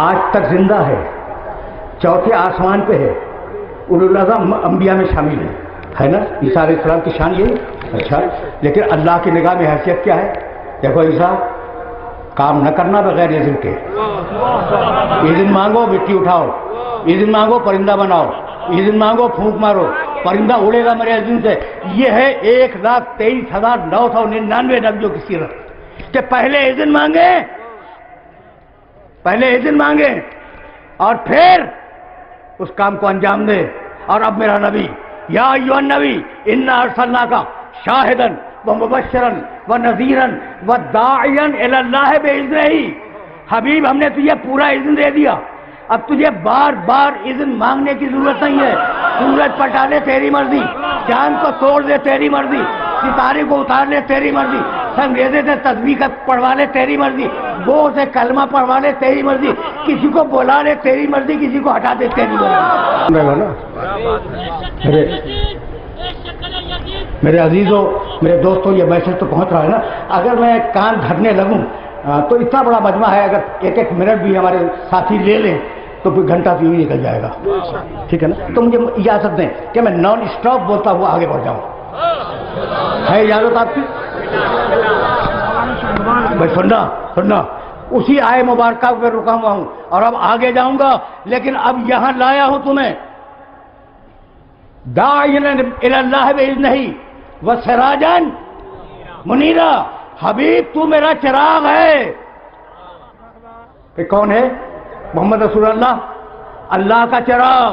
آج تک زندہ ہے، چوتھے آسمان پہ ہے، اولو العزم انبیاء میں شامل ہے نا؟ عیسیٰ علیہ السلام کی شان یہی۔ اچھا، لیکن اللہ کی نگاہ میں حیثیت کیا ہے؟ دیکھو عیسیٰ، کام نہ کرنا بغیر اذن کے، اذن مانگو مٹی اٹھاؤ، اذن مانگو پرندہ بناؤ، اذن مانگو پھونک مارو، پرندہ اڑے گا میرے اذن سے۔ یہ ہے 1,23,999 نبیوں کی سیرت کہ پہلے اذن مانگے اور پھر اس کام کو انجام دے۔ اور اب میرا نبی، یا ایھا النبی انا ارسلناک شاہدا ومبشرا ونذیرا وداعیا الی اللہ باذنہ، حبیب ہم نے تجھے پورا اذن دے دیا، اب تجھے بار بار اذن مانگنے کی ضرورت نہیں ہے۔ سورج پلٹا لے تیری مرضی، چاند کو توڑ دے تیری مرضی، ستارے کو اتار لے تیری مرضی، سنگریزے سے تسبیح پڑھوا لے تیری مرضی، گو سے کلمہ پڑھوا لے تیری مرضی، کسی کو بلا لے تیری مرضی، کسی کو ہٹا دے تیری مرضی۔ میرے عزیزوں، میرے دوستوں، یہ میسج تو پہنچ رہا ہے نا؟ اگر میں کان دھرنے لگوں تو اتنا بڑا مجمع ہے، اگر ایک ایک منٹ بھی ہمارے ساتھی لے لیں تو پھر گھنٹہ تو یوں نکل جائے گا، ٹھیک ہے نا؟ تو مجھے اجازت دیں کہ میں نان اسٹاپ بولتا ہوا آگے بڑھ جاؤں، ہے اجازت آپ کی؟ بھائی سننا، اسی آئے مبارکہ پہ رکا ہوا ہوں اور اب آگے جاؤں گا، لیکن اب یہاں لایا ہوں تمہیں داعیا الی اللہ باذنہ وسراجا منیرا۔ حبیب تو میرا چراغ ہے۔ کہ کون ہے؟ محمد رسول اللہ، اللہ کا چراغ۔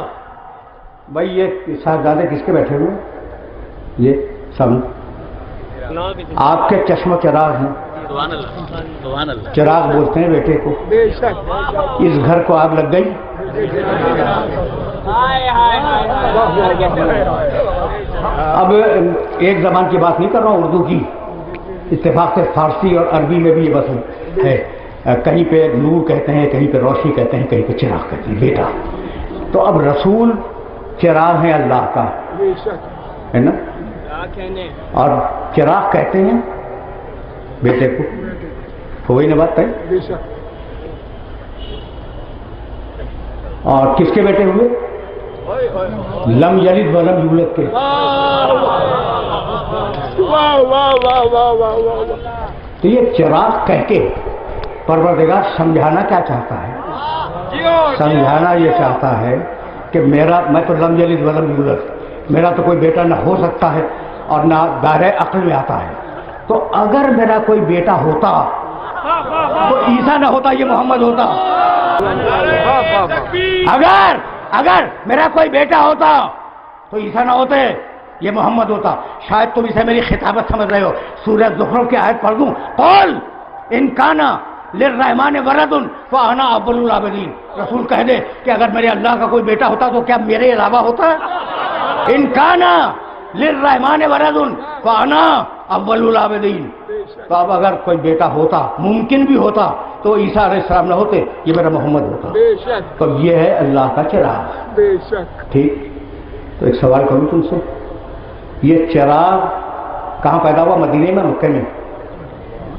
بھائی یہ صاحبزادے کس کے بیٹھے ہوئے؟ یہ سب آپ کے چشم و چراغ ہیں، چراغ بولتے ہیں بیٹے کو.
بے شک
اس گھر کو آگ لگ گئی. اب ایک زبان کی بات نہیں کر رہا ہوں، اردو کی. اتفاق سے فارسی اور عربی میں بھی یہ بس ہے. کہیں پہ نور کہتے ہیں، کہیں پہ روشنی کہتے ہیں، کہیں پہ چراغ کہتے ہیں بیٹا. تو اب رسول چراغ ہے اللہ کا،
بے شک
ہے نا، اور چراغ کہتے ہیں بیٹے کو. وہی نا بات ہے.
بے شک
اور کس کے بیٹے ہوئے؟ لم یلد ولم یولد کے.
واہ واہ واہ واہ واہ واہ.
تو یہ چراغ کہہ کے پروردگار سمجھانا کیا چاہتا ہے؟ سمجھانا یہ چاہتا ہے کہ میں تو لم یلد ولم یولد، میرا تو کوئی بیٹا نہ ہو سکتا ہے اور نہ دائرۂ عقل میں آتا ہے. تو اگر میرا کوئی بیٹا ہوتا تو عیسیٰ نہ ہوتا، یہ محمد ہوتا. اگر میرا کوئی بیٹا ہوتا تو عیسیٰ نہ ہوتے، یہ محمد ہوتا. شاید تم اسے میری خطابت سمجھ رہے ہو. سورہ زخرف کی آیت پڑھ دوں، قل ان کان للرحمن ولد فانا اول العابدین. رسول کہہ دے کہ اگر میرے اللہ کا کوئی بیٹا ہوتا تو کیا میرے علاوہ ہوتا؟ ان کان للرحمن ولد فانا اول العابدین. تو اب اگر کوئی بیٹا ہوتا، ممکن بھی ہوتا، تو عیسیٰ علیہ السلام نہ ہوتے، یہ میرا محمد ہوتا.
بے شک
تو یہ ہے اللہ کا چراغ.
بے شک.
ٹھیک. تو ایک سوال کروں تم سے، یہ چراغ کہاں پیدا ہوا؟ مدینے میں، مکے میں؟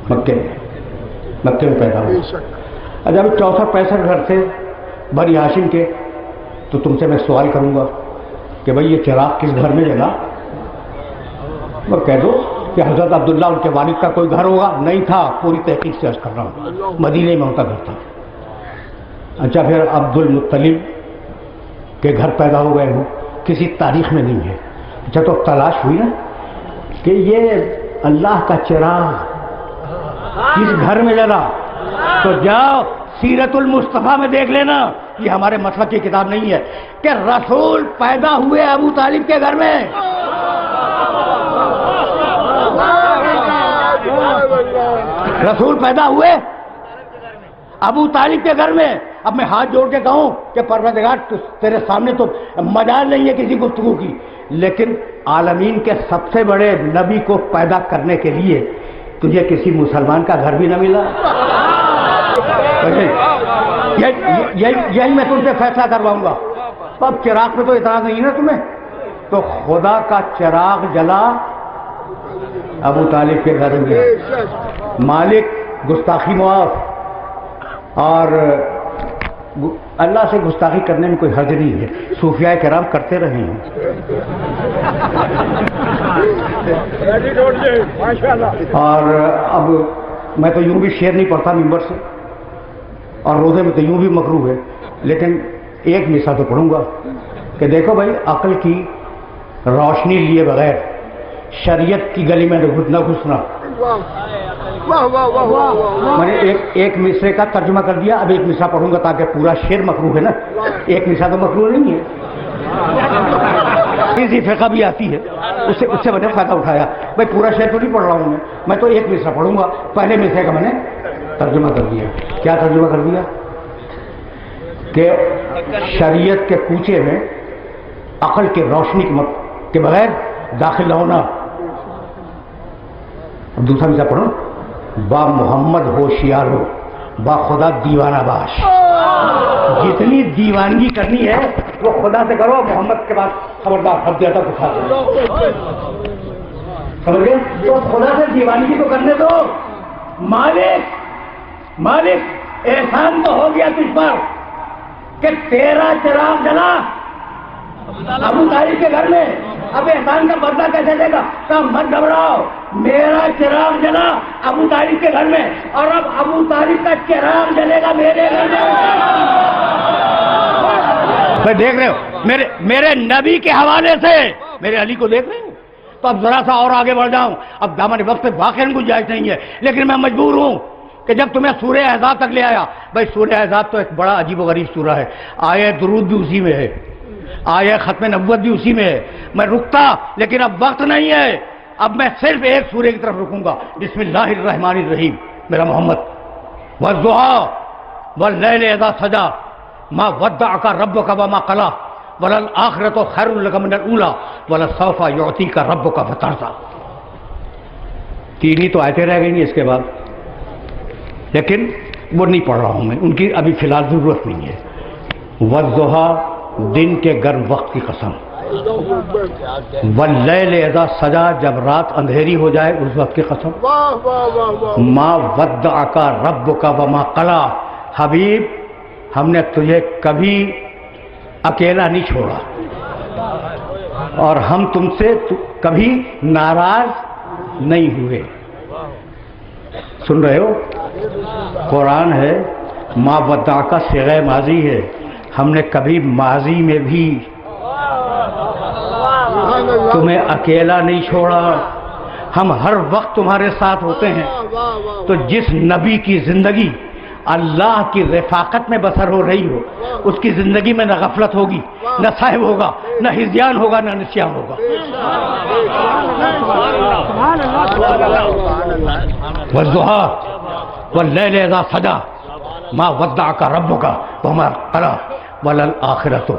مکے میں پیدا ہوا.
بے شک.
جب 64-65 گھر تھے بنی ہاشم کے، تو تم سے میں سوال کروں گا کہ بھئی یہ چراغ کس گھر میں جلا؟ وہ کہہ دو کہ حضرت عبداللہ ان کے والد کا کوئی گھر ہوگا. نہیں تھا، پوری تحقیق سے عرض کر رہا ہوں، مدینے میں ان کا گھر تھا. اچھا، پھر عبد المطلب کے گھر پیدا ہو گئے ہوں، کسی تاریخ میں نہیں ہے. اچھا، تو تلاش ہوئی نا کہ یہ اللہ کا چراغ کس گھر میں جلا. تو جاؤ سیرت المصطفیٰ میں دیکھ لینا، یہ ہمارے مسلک کی کتاب نہیں ہے، کہ رسول پیدا ہوئے ابو طالب کے گھر میں. رسول پیدا ہوئے ابو طالب کے گھر میں. اب میں ہاتھ جوڑ کے کہوں کہ پروردگار تیرے سامنے تو مجال نہیں ہے کسی گفتگو کی، لیکن عالمین کے سب سے بڑے نبی کو پیدا کرنے کے لیے تجھے کسی مسلمان کا گھر بھی نہ ملا. یہی میں تم سے فیصلہ کرواؤں گا. تو اب چراغ پہ تو اعتراض نہیں ہے نا تمہیں؟ تو خدا کا چراغ جلا ابو طالب کے گھر میں. مالک گستاخی معاف، اور اللہ سے گستاخی کرنے میں کوئی حرج نہیں ہے، صوفیاء کرام کرتے رہے ہیں. اور اب میں تو یوں بھی شعر نہیں پڑھتا ممبر سے، اور روزے میں تو یوں بھی مکروہ ہے، لیکن ایک مثال تو پڑھوں گا کہ دیکھو بھائی، عقل کی روشنی لیے بغیر شریعت کی گلی میں نہ گھسنا. میں نے ایک مصرے کا ترجمہ کر دیا. اب ایک مصرع پڑھوں گا تاکہ پورا شعر مکروہ ہے نا. ایک مصرع تو مکروہ نہیں ہے، اسی فقہ بھی آتی ہے، اس سے میں نے فائدہ اٹھایا. بھائی پورا شعر تو نہیں پڑھ رہا ہوں میں تو ایک مصرع پڑھوں گا. پہلے مصرے کا میں نے ترجمہ کر دیا. کیا ترجمہ کر دیا؟ کہ شریعت کے کوچے میں عقل کے روشنی کے بغیر داخل نہ ہونا. اب دوسرا مثال پڑھو، با محمد ہوشیار ہو، با خدا دیوانہ باش. جتنی دیوانگی کرنی ہے وہ خدا سے کرو، محمد کے بعد خبردار حد زیادہ کچھ سمجھ گئے؟ تو خدا سے دیوانگی تو کرنے دو. مالک احسان تو ہو گیا تجھ پر کہ تیرا چراغ جلا ابو طالب کے گھر میں. اب احسان کا بدلہ کیسے دے گا؟ تو مت گھبراؤ، میرا چراغ جلا ابو طالب کے گھر میں، اور اب ابو طالب کا چراغ جلے گا میرے گھر میں. دیکھ رہے ہو میرے نبی کے حوالے سے میرے علی کو دیکھ رہے ہو. تو اب ذرا سا اور آگے بڑھ جاؤں. اب دامن وقت پہ واقعی گنجائش نہیں ہے، لیکن میں مجبور ہوں کہ جب تمہیں سورہ احزاب تک لے آیا. بھائی سورہ احزاب تو ایک بڑا عجیب و غریب سورہ ہے. آیہ درود بھی اسی میں ہے، آیہ ختم نبوت بھی اسی میں ہے. میں رکتا، لیکن اب وقت نہیں ہے. اب میں صرف ایک سورے کی طرف رکوں گا. بسم اللہ الرحمن الرحیم. میرا محمد والضحیٰ واللیل اذا سجا ما ودعک ربک وما قلی وللآخرۃ خیر لک من الاولی ولسوف یعطیک ربک فترضی. تین ہی تو آیتیں رہ گئی اس کے بعد، لیکن وہ نہیں پڑھ رہا ہوں میں، ان کی ابھی فی الحال ضرورت نہیں ہے. والضحیٰ دن کے گرم وقت کی قسم، واللیل اذا سجا جب رات اندھیری ہو جائے اس وقت کی قسم. ما ودعک ربک وما قلی، حبیب ہم نے تجھے کبھی اکیلا نہیں چھوڑا اور ہم تم سے کبھی ناراض نہیں ہوئے. سن رہے ہو؟ قرآن ہے، ما ودعک صیغہ ماضی ہے، ہم نے کبھی ماضی میں بھی تمہیں اکیلا نہیں چھوڑا، ہم ہر وقت تمہارے ساتھ ہوتے ہیں. تو جس نبی کی زندگی اللہ کی رفاقت میں بسر ہو رہی ہو، اس کی زندگی میں نہ غفلت ہوگی، نہ صاحب ہوگا، نہ ہذیان ہوگا، نہ نسیان ہوگا. والضحیٰ واللیل اذا سجا ما ودعک ربک وما قلی وللآخرۃ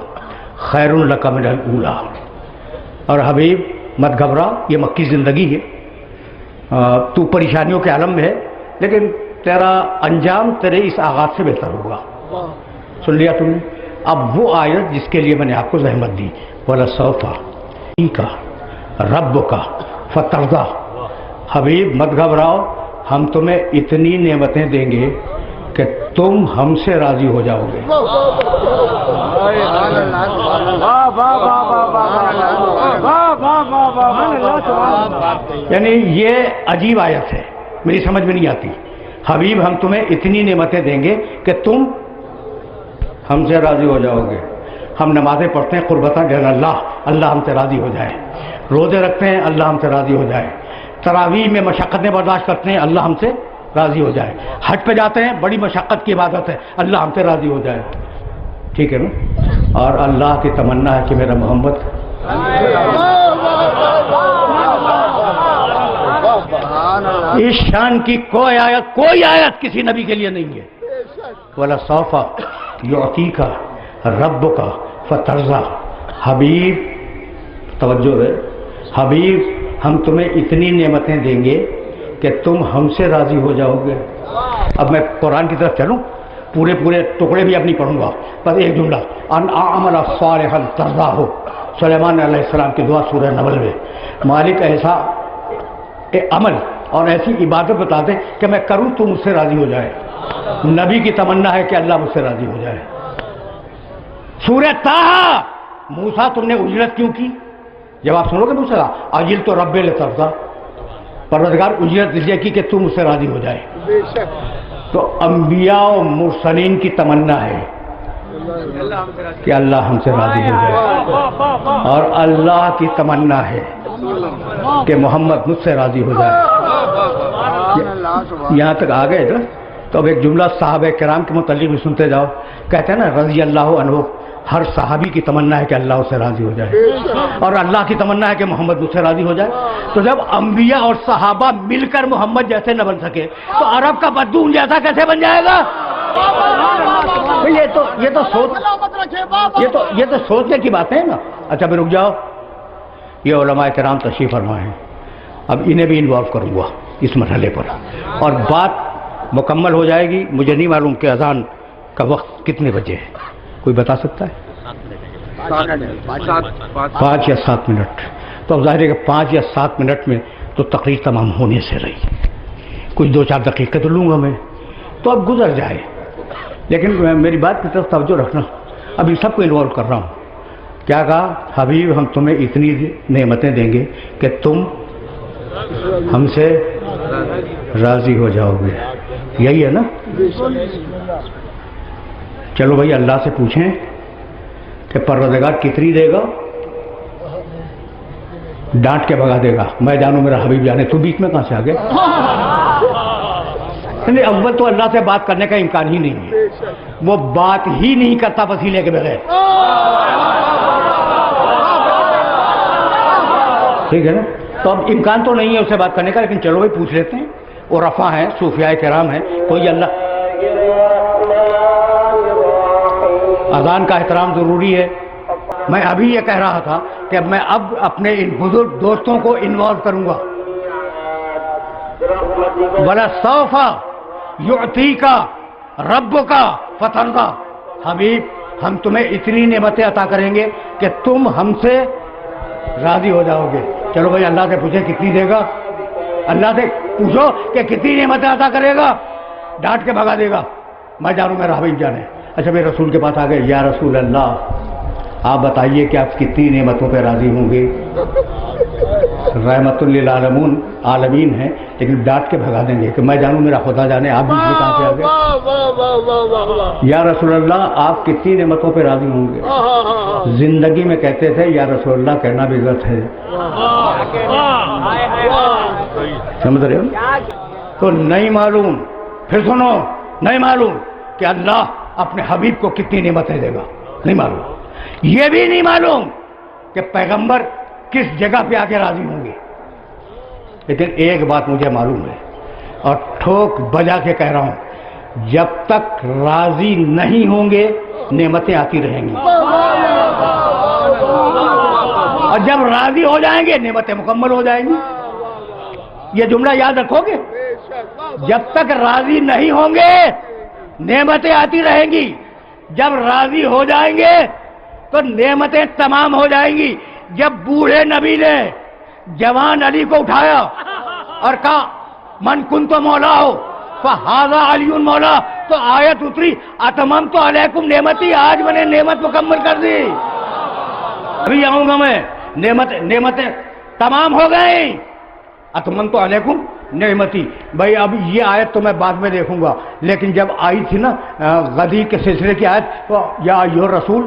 خیر لک من الاولی. اور حبیب مت گھبرا، یہ مکی زندگی ہے، تو پریشانیوں کے عالم میں ہے، لیکن تیرا انجام تیرے اس آغاز سے بہتر ہوگا. سن لیا تم نے؟ اب وہ آیت جس کے لیے میں نے آپ کو زحمت دی، وَلَسَوْفَ يُعْطِيكَ رَبُّكَ فَتَرْضَىٰ. حبیب مت گھبراؤ، ہم تمہیں اتنی نعمتیں دیں گے کہ تم ہم سے راضی ہو جاؤ گے. یعنی یہ عجیب آیت ہے، میری سمجھ میں نہیں آتی. حبیب ہم تمہیں اتنی نعمتیں دیں گے کہ تم ہم سے راضی ہو جاؤ گے. ہم نمازیں پڑھتے ہیں قربتاً اللہ، اللہ ہم سے راضی ہو جائے. روزے رکھتے ہیں، اللہ ہم سے راضی ہو جائے. تراویح میں مشقتیں برداشت کرتے ہیں، اللہ ہم سے راضی ہو جائے. حج پہ جاتے ہیں، بڑی مشقت کی عبادت ہے، اللہ ہم سے راضی ہو جائے. ٹھیک ہے نا؟ اور اللہ کی تمنا ہے کہ میرا محمد اس شان کی کوئی آیت کسی نبی کے لیے نہیں ہے. وَلَسَوْفَ يُعْطِيكَ رَبُّكَ فَتَرْضَىٰ. حبیب توجہ ہے، حبیب ہم تمہیں اتنی نعمتیں دیں گے کہ تم ہم سے راضی ہو جاؤ گے. اب میں قرآن کی طرف چلوں، پورے ٹکڑے بھی اب نہیں پڑھوں گا، بس ایک جملہ، ان اعمل صالحا ترضاہ. سلیمان علیہ السلام کی دعا سورہ نمل میں. مالک ایسا عمل اور ایسی عبادت بتا دیں کہ میں کروں تو مجھ سے راضی ہو جائے. نبی کی تمنا ہے کہ اللہ مجھ سے راضی ہو جائے. سورہ طٰہٰ. موسیٰ تم نے اجرت کیوں کی؟ جب آپ سنو گے موسیٰ عجل تو رب لترضیٰ، پروردگار اجرت دیجیے کی کہ تم مجھ سے راضی ہو جائے. تو انبیاء و مرسلین کی تمنا ہے کہ اللہ ہم سے راضی ہو جائے، اور اللہ کی تمنا ہے کہ محمد مجھ سے راضی ہو جائے. یہاں تک آ گئے نا؟ تو اب ایک جملہ صحابہ کرام کے متعلق بھی سنتے جاؤ. کہتے ہیں نا رضی اللہ عنہ، ہر صحابی کی تمنا ہے کہ اللہ اس سے راضی ہو جائے، اور اللہ کی تمنا ہے کہ محمد مجھ سے راضی ہو جائے. تو جب انبیاء اور صحابہ مل کر محمد جیسے نہ بن سکے تو عرب کا بدون جیسا کیسے بن جائے گا؟ یہ تو سوچنے کی باتیں ہیں نا. اچھا بھی رک جاؤ، یہ علماء کرام تشریف فرما ہیں، اب انہیں بھی انوالو کروں گا اس مرحلے پر، اور بات مکمل ہو جائے گی. مجھے نہیں معلوم کہ اذان کا وقت کتنے بجے ہے، کوئی بتا سکتا ہے؟ 5 یا 7 منٹ. تو اب ظاہر ہے کہ 5 یا 7 منٹ میں تو تقریر تمام ہونے سے رہی، کچھ 2-4 دقیقے تو لوں گا میں، تو اب گزر جائے. لیکن میری بات کی طرف توجہ رکھنا، ابھی سب کو انوالو کر رہا ہوں. کیا کہا؟ حبیب ہم تمہیں اتنی نعمتیں دیں گے کہ تم ہم سے راضی ہو جاؤ گے. یہی ہے نا؟ چلو بھائی اللہ سے پوچھیں کہ پروردگار کتنی دے گا؟ ڈانٹ کے بھگا دے گا، میں جانوں میرا حبیب جانے. تو بیچ میں کہاں سے آ گیا؟ اول تو اللہ سے بات کرنے کا امکان ہی نہیں ہے، وہ بات ہی نہیں کرتا وسیلے کے بغیر. ٹھیک ہے نا؟ تو اب امکان تو نہیں ہے اسے بات کرنے کا، لیکن چلو بھائی پوچھ لیتے ہیں. اور رفع ہیں، صوفیاء کرام ہیں، کوئی اللہ اذان کا احترام ضروری ہے. میں ابھی یہ کہہ رہا تھا کہ میں اب اپنے ان بزرگ دوستوں کو انوالو کروں گا. وَلَسَوْفَ يُعْطِيكَ رَبُّكَ فَتَرْضَىٰ. حبیب ہم تمہیں اتنی نعمتیں عطا کریں گے کہ تم ہم سے راضی ہو جاؤ گے. چلو بھائی اللہ سے پوچھے کتنی دے گا، اللہ سے پوچھو کہ کتنی نعمتیں عطا کرے گا، ڈانٹ کے بھگا دے گا. میں جانوں میرا حبیب جانے. اچھا میرے رسول کے پاس آ گئے، یا رسول اللہ آپ بتائیے کہ آپ کتنی نعمتوں پہ راضی ہوں گے. رحمت للعالمین عالمین ہیں، لیکن ڈانٹ کے بھگا دیں گے کہ میں جانوں میرا خدا جانے. آپ بیچ میں کہاں سے آ گئے؟ یا رسول اللہ آپ کتنی نعمتوں پہ راضی ہوں گے. زندگی میں کہتے تھے یا رسول اللہ کہنا بھی غلط ہے. سمجھ رہے ہو؟ تو نہیں معلوم، پھر سنو، نہیں معلوم کہ اللہ اپنے حبیب کو کتنی نعمتیں دے گا، نہیں معلوم. یہ بھی نہیں معلوم کہ پیغمبر کس جگہ پہ آ کے راضی ہوں گے. لیکن ایک بات مجھے معلوم ہے اور ٹھوک بجا کے کہہ رہا ہوں، جب تک راضی نہیں ہوں گے نعمتیں آتی رہیں گی، اور جب راضی ہو جائیں گے نعمتیں مکمل ہو جائیں گی. یہ جملہ یاد رکھو گے، جب تک راضی نہیں ہوں گے نعمتیں آتی رہیں گی، جب راضی ہو جائیں گے تو نعمتیں تمام ہو جائیں گی. جب بوڑھے نبی نے جوان علی کو اٹھایا اور کہا من کنت مولا ہو فہذا علی مولا، تو آیت اتری اتممت علیکم نعمتی، آج میں نے نعمت مکمل کر دی. ابھی آؤں گا میں، نعمتیں تمام ہو گئی. اتممت علیکم نعمتی. بھائی اب یہ آیت تو میں بعد میں دیکھوں گا، لیکن جب آئی تھی نا غدیر کے سلسلے کی آیت، تو یا ایھا رسول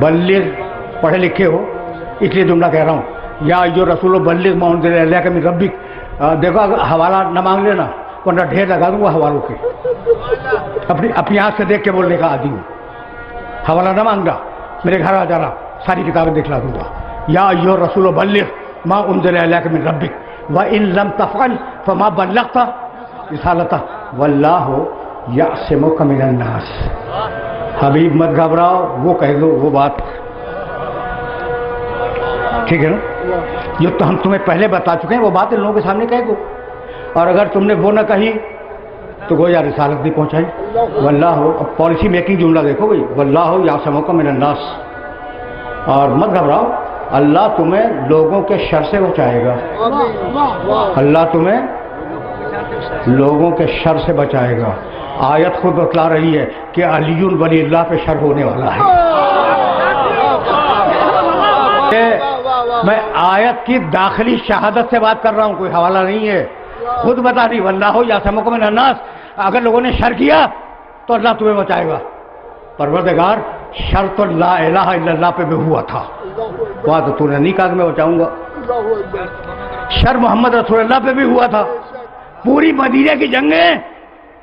بلغ، پڑھے لکھے ہو اس لیے جملہ کہہ رہا ہوں، یا ایھا رسول بلغ ما انزل الیک من ربک. دیکھو اگر حوالہ نہ مانگ لینا ورنہ ڈھیر لگا دوں گا حوالوں کے. اپنی آنکھ سے دیکھ کے بولنے کا عادی ہوں. حوالہ نہ مانگا، میرے گھر آ جانا، ساری کتابیں دکھلا دوں گا. یا ایھا رسول بلغ ما انزل الیک من ربک وَإِن لَمْ تَفْعَلْ فَمَا بَلَّغْتَ رِسَالَتَهُ وَاللَّهُ يَعْصِمُكَ مِنَ النَّاسِ. حبیب مت گھبراؤ، وہ کہہ دو وہ بات، ٹھیک ہے نا؟ جو تو ہم تمہیں پہلے بتا چکے ہیں وہ بات ان لوگوں کے سامنے کہہ دو. اور اگر تم نے وہ نہ کہی تو گویا رسالت نہیں پہنچائی. واللہ، اب پالیسی میکنگ جملہ دیکھو بھائی، واللہ یعصمک من الناس. اور مت گھبراؤ، اللہ تمہیں لوگوں کے شر سے بچائے گا. اللہ تمہیں لوگوں کے شر سے بچائے گا. آیت خود بتلا رہی ہے کہ علی ولی اللہ پہ شر ہونے والا ہے. میں آیت کی داخلی شہادت سے بات کر رہا ہوں، کوئی حوالہ نہیں ہے. خود بتا دی واللہ یعصمک من الناس. اگر لوگوں نے شر کیا تو اللہ تمہیں بچائے گا. پروردگار شر تو لا الہ الا اللہ پہ بھی ہوا تھا، وہاں تو نے نہیں کہا کہ میں بچاؤں گا. شر محمد رسول اللہ پہ بھی ہوا تھا. پوری مدینہ کی جنگیں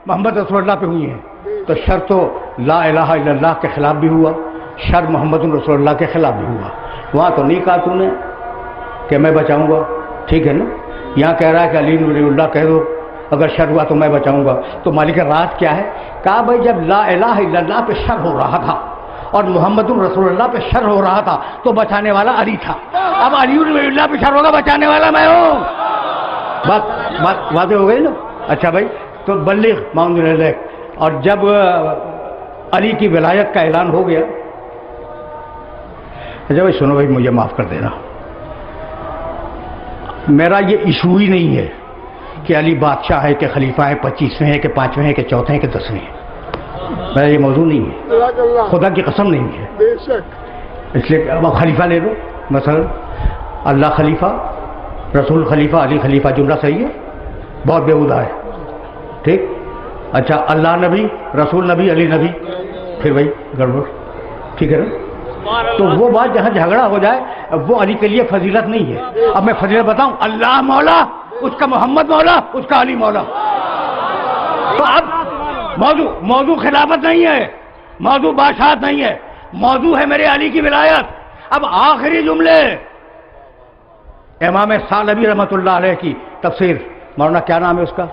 محمد رسول اللہ پہ ہوئی ہیں، تو شر تو لا الہ الا اللہ کے خلاف بھی ہوا، شر محمد رسول اللہ کے خلاف بھی ہوا. وہاں تو نہیں کہا تو نے کہ میں بچاؤں گا، ٹھیک ہے نا؟ یہاں کہہ رہا ہے کہ علی ولی اللہ کہہ دو، اگر شر ہوا تو میں بچاؤں گا. تو مالک راز کیا ہے؟ کہا بھائی جب لا الہ الا اللہ پہ شر ہو رہا تھا اور محمد رسول اللہ پہ شر ہو رہا تھا تو بچانے والا علی تھا. اب علی ولی اللہ پہ شر ہوگا، بچانے والا میں ہوں. بات واضح ہو گئی نا؟ اچھا بھائی، تو بلغ ما انزل الیک. اور جب علی کی ولایت کا اعلان ہو گیا، اچھا بھائی سنو بھائی، مجھے معاف کر دینا، میرا یہ ایشو ہی نہیں ہے کہ علی بادشاہ ہے کہ خلیفہ ہے، 25ویں ہے کہ 5ویں ہے کہ 4تھے ہے کہ 10ویں ہے. میرا یہ موضوع نہیں ہے، خدا کی قسم نہیں ہے. اس لیے اب خلیفہ لے لو، مثلا اللہ خلیفہ، رسول خلیفہ، علی خلیفہ، جملہ صحیح ہے؟ بہت بےہودہ ہے، ٹھیک؟ اچھا اللہ نبی، رسول نبی، علی نبی، پھر بھائی گڑبڑ، ٹھیک ہے نا؟ تو وہ بات جہاں جھگڑا ہو جائے وہ علی کے لیے فضیلت نہیں ہے. اب میں فضیلت بتاؤں، اللہ مولا، اس کا محمد مولا، اس کا علی مولا. تو اب موضوع خلافت نہیں ہے، موضوع بادشاہت نہیں ہے، موضوع ہے میرے علی کی ولایت. اب آخری جملے امام ثعلبی رحمۃ اللہ علیہ کی تفسیر، مولانا کیا نام ہے اس کا؟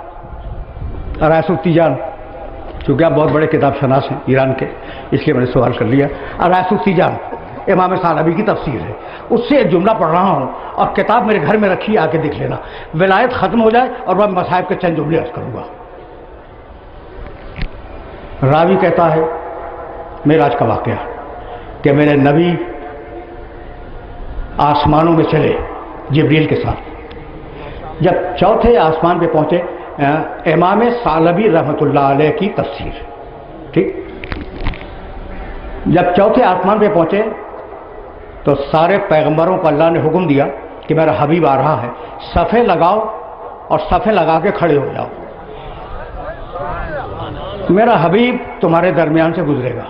رائس التیجان، چونکہ آپ بہت بڑے کتاب شناس ہیں ایران کے، اس لیے میں نے سوال کر لیا۔ رائس التیجان امام ثعلبی کی تفسیر ہے، اس سے ایک جملہ پڑھ رہا ہوں اور کتاب میرے گھر میں رکھی، آ کے دیکھ لینا، ولایت ختم ہو جائے اور میں مصائب کے چند جملے عرض کروں گا۔ راوی کہتا ہے معراج کا واقعہ کہ میرے نبی آسمانوں میں چلے جبریل کے ساتھ، جب چوتھے آسمان پہ پہنچے، امام ثعلبی رحمۃ اللہ علیہ کی تفسیر، ٹھیک، جب چوتھے آسمان پہ پہنچے تو سارے پیغمبروں کو اللہ نے حکم دیا کہ میرا حبیب آ رہا ہے، صفیں لگاؤ اور صفیں لگا کے کھڑے ہو جاؤ، میرا حبیب تمہارے درمیان سے گزرے گا،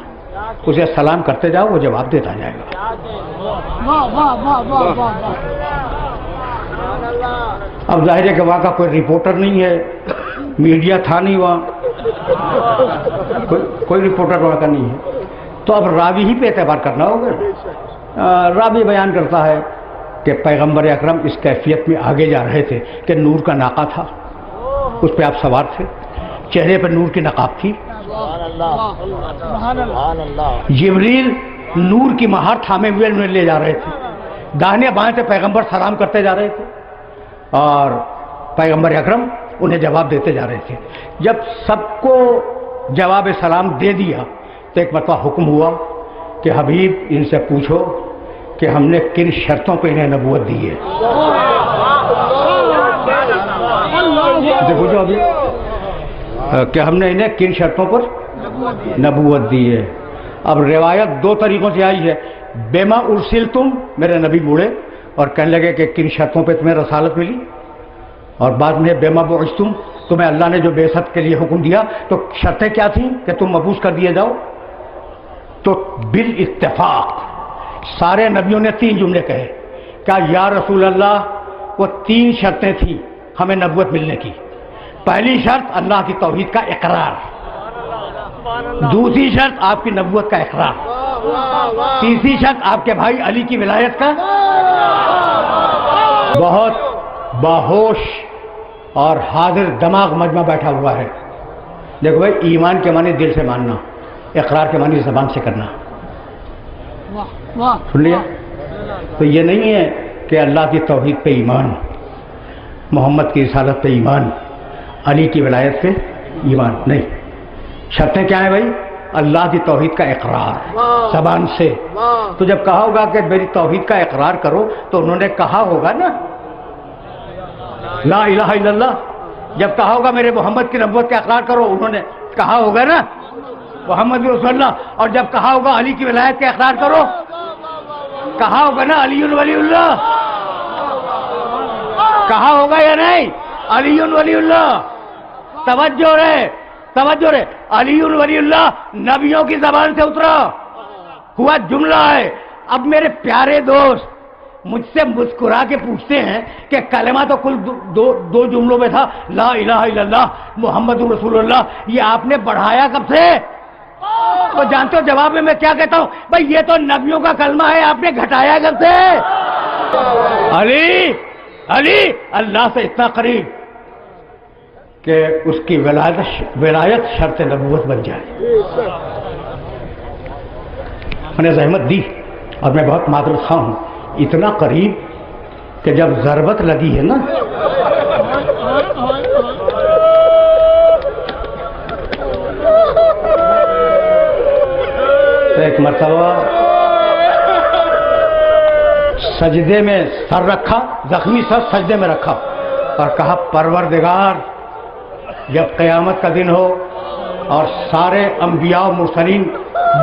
اسے سلام کرتے جاؤ، وہ جواب دیتا جائے گا۔ اب ظاہر ہے کہ وہاں کا کوئی رپورٹر نہیں ہے، میڈیا تھا نہیں وہاں، کوئی رپورٹر وہاں کا نہیں ہے، تو اب راوی ہی پہ اعتبار کرنا ہوگا۔ راوی بیان کرتا ہے کہ پیغمبر اکرم اس کیفیت میں آگے جا رہے تھے کہ نور کا ناقہ تھا، اس پہ آپ سوار تھے، چہرے پر نور کی نقاب تھی، جبریل نور کی مہار تھامے ہوئے انہیں لے جا رہے تھے، داہنے بائیں سے پیغمبر سلام کرتے جا رہے تھے اور پیغمبر اکرم انہیں جواب دیتے جا رہے تھے۔ جب سب کو جواب سلام دے دیا تو ایک مرتبہ حکم ہوا کہ حبیب ان سے پوچھو کہ ہم نے کن شرطوں پہ انہیں نبوت دی ہے۔ دیکھو جو ابھی کہ ہم نے انہیں کن شرطوں پر نبوت دی ہے۔ اب روایت دو طریقوں سے آئی ہے، بیما ارسلتم، میرے نبی بوڑھے اور کہنے لگے کہ کن شرطوں پہ تمہیں رسالت ملی، اور بعد میں بیما بعثتم، تمہیں اللہ نے جو بعثت کے لیے حکم دیا تو شرطیں کیا تھیں کہ تم مبعوث کر دیے جاؤ۔ تو بالاتفاق سارے نبیوں نے تین جملے کہے، کیا یا رسول اللہ وہ تین شرطیں تھیں ہمیں نبوت ملنے کی۔ پہلی شرط اللہ کی توحید کا اقرار، دوسری شرط آپ کی نبوت کا اقرار، تیسری شرط آپ کے بھائی علی کی ولایت کا۔ بہت باہوش اور حاضر دماغ مجمع بیٹھا ہوا ہے۔ دیکھو بھائی، ایمان کے معنی دل سے ماننا، اقرار کے معنی زبان سے کرنا، سن لیا؟ تو یہ نہیں ہے کہ اللہ کی توحید پہ ایمان، محمد کی رسالت پہ ایمان، علی کی ولایت پہ ایمان نہیں۔ شرطیں کیا ہیں بھائی؟ اللہ کی توحید کا اقرار زبان سے۔ تو جب کہا ہوگا کہ میری توحید کا اقرار کرو تو انہوں نے کہا ہوگا نا لا الہ الا اللہ، جب کہا ہوگا میرے محمد کی نبوت کا اقرار کرو، انہوں نے کہا ہوگا نا محمد رسول اللہ، اور جب کہا ہوگا علی کی ولایت کا اقرار کرو، کہا ہوگا نا علی ولی اللہ، کہا ہوگا یا نہیں؟ علی ولی اللہ، توجہ رہے، توجہ رہے، علی ولی اللہ نبیوں کی زبان سے اترا ہوا جملہ ہے۔ اب میرے پیارے دوست مجھ سے مسکرا کے پوچھتے ہیں کہ کلمہ تو کل دو جملوں میں تھا، لا الہ الا اللہ محمد رسول اللہ، یہ آپ نے بڑھایا کب سے؟ تو جانتے ہو جواب میں کیا کہتا ہوں؟ بھائی یہ تو نبیوں کا کلمہ ہے، آپ نے گھٹایا کب سے؟ علی علی اللہ سے اتنا قریب کہ اس کی ولایت شرط نبوت بن جائے۔ میں نے زحمت دی اور میں بہت معذرت خواہ ہوں، اتنا قریب کہ جب ضربت لگی ہے نا تو ایک مرتبہ سجدے میں سر رکھا، زخمی سر سجدے میں رکھا اور کہا پروردگار جب قیامت کا دن ہو اور سارے انبیاء و مرسلین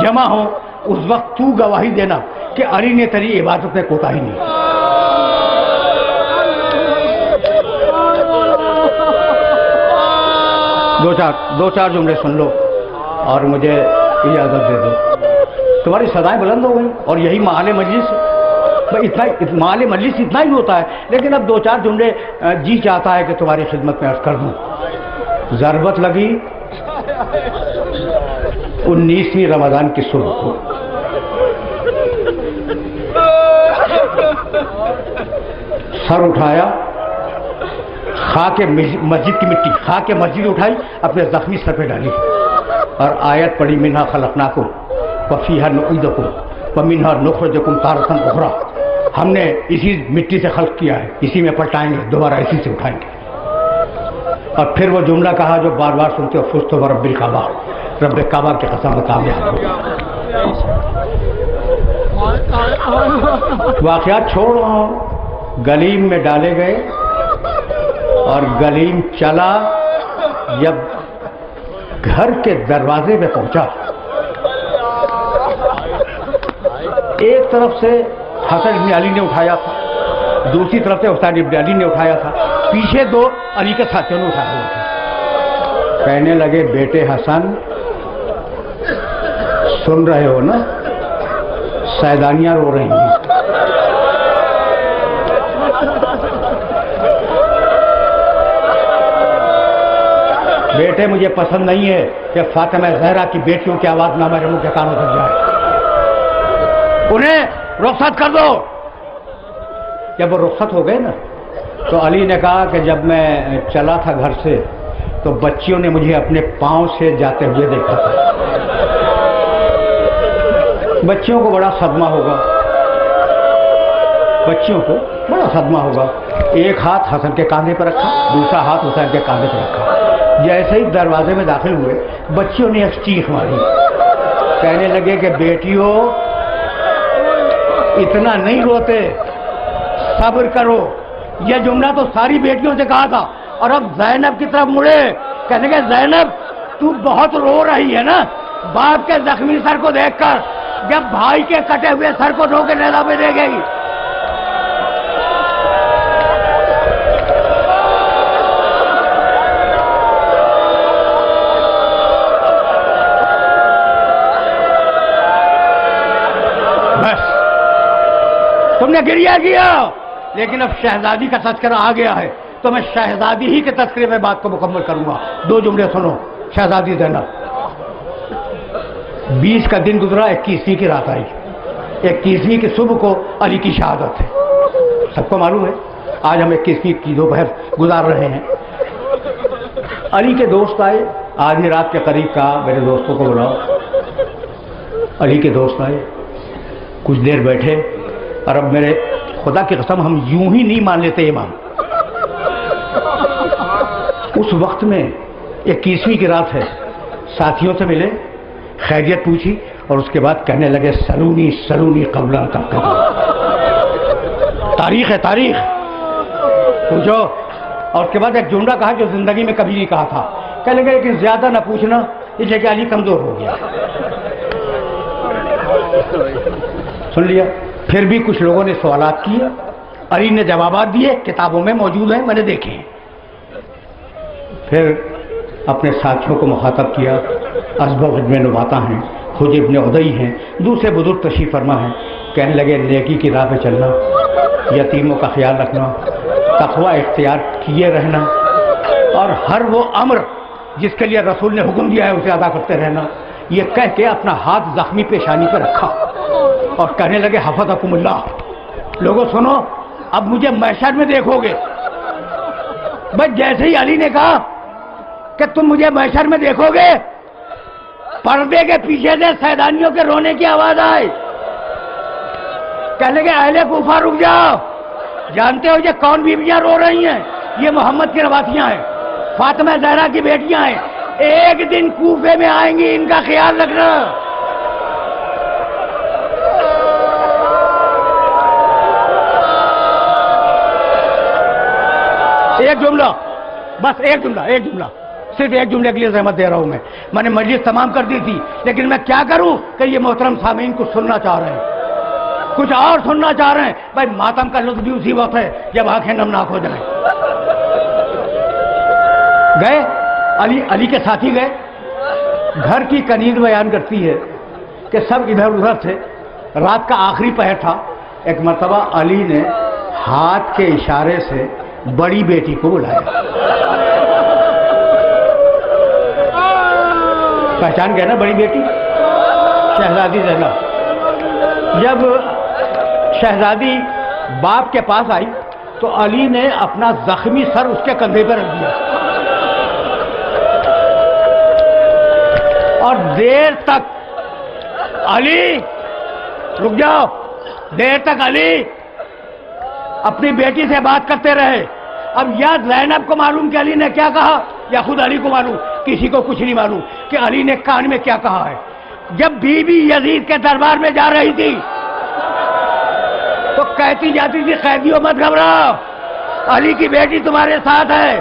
جمع ہوں، اس وقت تو گواہی دینا کہ علی نے تیری عبادت میں کوتاہی نہیں۔ دو چار جملے سن لو اور مجھے اجازت دے دو۔ تمہاری صدائیں بلند ہو گئی اور یہی محل مجلس، محل مجلس اتنا ہی ہوتا ہے، لیکن اب دو چار جملے جی چاہتا ہے کہ تمہاری خدمت میں عرض کر دوں۔ ضربت لگی 19ویں رمضان کی صبح کو، سر اٹھایا, خاک مسجد کی مٹی, خاک مسجد اٹھائی, اپنے زخمی سر پہ ڈالی اور آیت پڑھی منہا خلقناکم وفیہا نعیدکم ومنہا نخرجکم تارۃ اخری. ہم نے اسی مٹی سے خلق کیا ہے, اسی میں پلٹائیں گے, دوبارہ اسی سے اٹھائیں گے. اور پھر وہ جملہ کہا جو بار بار سنتے ہو, فزت برب الکعبہ, رب کعبہ کی قسم کامیاب ہو. واقعات چھوڑ رہا ہوں. گلیم میں ڈالے گئے اور گلیم چلا. جب گھر کے دروازے پہ پہنچا, ایک طرف سے حسن ابن علی نے اٹھایا تھا, دوسری طرف سے حسین ابن علی نے اٹھایا تھا, پیچھے دو علی کے ساتھیوں نے اٹھایا ہوا تھا. کہنے لگے بیٹے حسن, سن رہے ہو نا, سیدانیاں رو رہی ہیں. بیٹے مجھے پسند نہیں ہے کہ فاطمہ زہرا کی بیٹیوں کی آواز نہ میرے منہ کے کانوں تک جائے, انہیں رخصت کر دو. جب وہ رخصت ہو گئے نا تو علی نے کہا کہ جب میں چلا تھا گھر سے تو بچیوں نے مجھے اپنے پاؤں سے جاتے ہوئے دیکھا تھا. بچیوں کو بڑا صدمہ ہوگا, بچیوں کو بڑا صدمہ ہوگا. ایک ہاتھ حسن کے کاندھے پر رکھا, دوسرا ہاتھ حسین کے کاندھے پر رکھا. جیسے ہی دروازے میں داخل ہوئے, بچیوں نے ایک چیخ ماری, کہنے لگے کہ بیٹیوں اتنا نہیں روتے, صبر کرو. یہ جملہ تو ساری بیٹیوں سے کہا تھا. اور اب زینب کی طرف مڑے, کہنے لگے زینب تو بہت رو رہی ہے نا باپ کے زخمی سر کو دیکھ کر, جب بھائی کے کٹے ہوئے سر کو دھو کے نیلا پہ دے گی. بس تم نے گریہ کیا, لیکن اب شہزادی کا تذکرہ آ گیا ہے تو میں شہزادی ہی کے تذکرے میں بات کو مکمل کروں گا. دو جملے سنو. شہزادی زینب, 20 کا دن گزرا, 21ویں کی رات آئی. 21ویں کی صبح کو علی کی شہادت ہے. سب کو معلوم ہے آج ہم 21ویں کی دوپہر گزار رہے ہیں. علی کے دوست آئے, آدھی رات کے قریب کہا میرے دوستوں کو بلاؤ. علی کے دوست آئے, کچھ دیر بیٹھے, اور اب میرے خدا کی قسم ہم یوں ہی نہیں مان لیتے امام. اس وقت میں 21ویں کی رات ہے, ساتھیوں سے ملے, خیریت پوچھی, اور اس کے بعد کہنے لگے سلونی سلونی قبل ان تقدموا. تاریخ ہے, تاریخ پوچھو. اور اس کے بعد ایک جملہ کہا جو زندگی میں کبھی نہیں کہا تھا, کہنے لگے کہ زیادہ نہ پوچھنا, اس لیے کہ علی کمزور ہو گیا. سن لیا. پھر بھی کچھ لوگوں نے سوالات کیے, علی نے جوابات دیے, کتابوں میں موجود ہیں, میں نے دیکھے. پھر اپنے ساتھیوں کو مخاطب کیا, اسبغ ابن نباتہ ہیں, حجر ابن عدی ہیں, دوسرے بزرگ تشریف فرما ہیں. کہنے لگے نیکی کی راہ پہ چلنا, یتیموں کا خیال رکھنا, تقوی اختیار کیے رہنا, اور ہر وہ امر جس کے لیے رسول نے حکم دیا ہے اسے ادا کرتے رہنا. یہ کہہ کے اپنا ہاتھ زخمی پیشانی پہ رکھا اور کہنے لگے حفظکم اللہ. لوگوں سنو, اب مجھے محشر میں دیکھو گے. بس جیسے ہی علی نے کہا کہ تم مجھے محشر میں دیکھو گے, پردے کے پیچھے سے سیدانیوں کے رونے کی آواز آئی. کہنے لگے اہل کوفہ رک جاؤ, جانتے ہو یہ کون بیویاں رو رہی ہیں؟ یہ محمد کی نواسیاں ہیں, فاطمہ زہرا کی بیٹیاں ہیں. ایک دن کوفے میں آئیں گی, ان کا خیال رکھنا. ایک جملہ, بس ایک جملہ, ایک جملہ, صرف ایک جملے کے لیے زحمت دے رہا ہوں. میں نے مجلس تمام کر دی تھی, لیکن میں کیا کروں کہ یہ محترم سامعین کچھ سننا چاہ رہے ہیں, کچھ اور سننا چاہ رہے ہیں. بھائی ماتم کا لطف بھی اسی وقت ہے جب آنکھیں نمناک ہو جائیں. گئے علی کے ساتھی گئے. گھر کی کنیز بیان کرتی ہے کہ سب ادھر ادھر تھے, رات کا آخری پہر تھا. ایک مرتبہ علی نے ہاتھ کے اشارے سے بڑی بیٹی کو بلایا. پہچان گئے نا بڑی بیٹی, شہزادی زینب. جب شہزادی باپ کے پاس آئی تو علی نے اپنا زخمی سر اس کے کندھے پر رکھ دیا اور دیر تک علی رک جاؤ، دیر تک علی اپنی بیٹی سے بات کرتے رہے. اب یا زینب کو معلوم کہ علی نے کیا کہا، یا خود علی کو معلوم، کسی کو کچھ نہیں معلوم کہ علی نے کان میں کیا کہا ہے. جب بی بی یزید کے دربار میں جا رہی تھی تو کہتی جاتی تھی قیدیوں مت گھبراؤ، علی کی بیٹی تمہارے ساتھ ہے.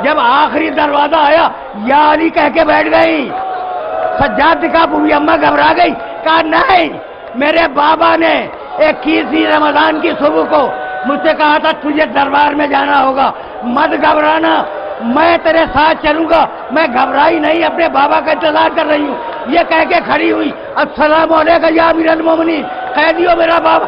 جب آخری دروازہ آیا یا علی کہہ کے بیٹھ گئی. سجاد دکھا بوبی اماں گھبرا گئی، کہا نہیں، میرے بابا نے 21 رمضان کی صبح کو مجھ سے کہا تھا تجھے دربار میں جانا ہوگا، مت گھبرانا، میں تیرے ساتھ چلوں گا. میں گھبرائی نہیں، اپنے بابا کا انتظار کر رہی ہوں. یہ کہہ کے کھڑی ہوئی، السلام علیکم یا امیر المومنین، قیدیوں میرا بابا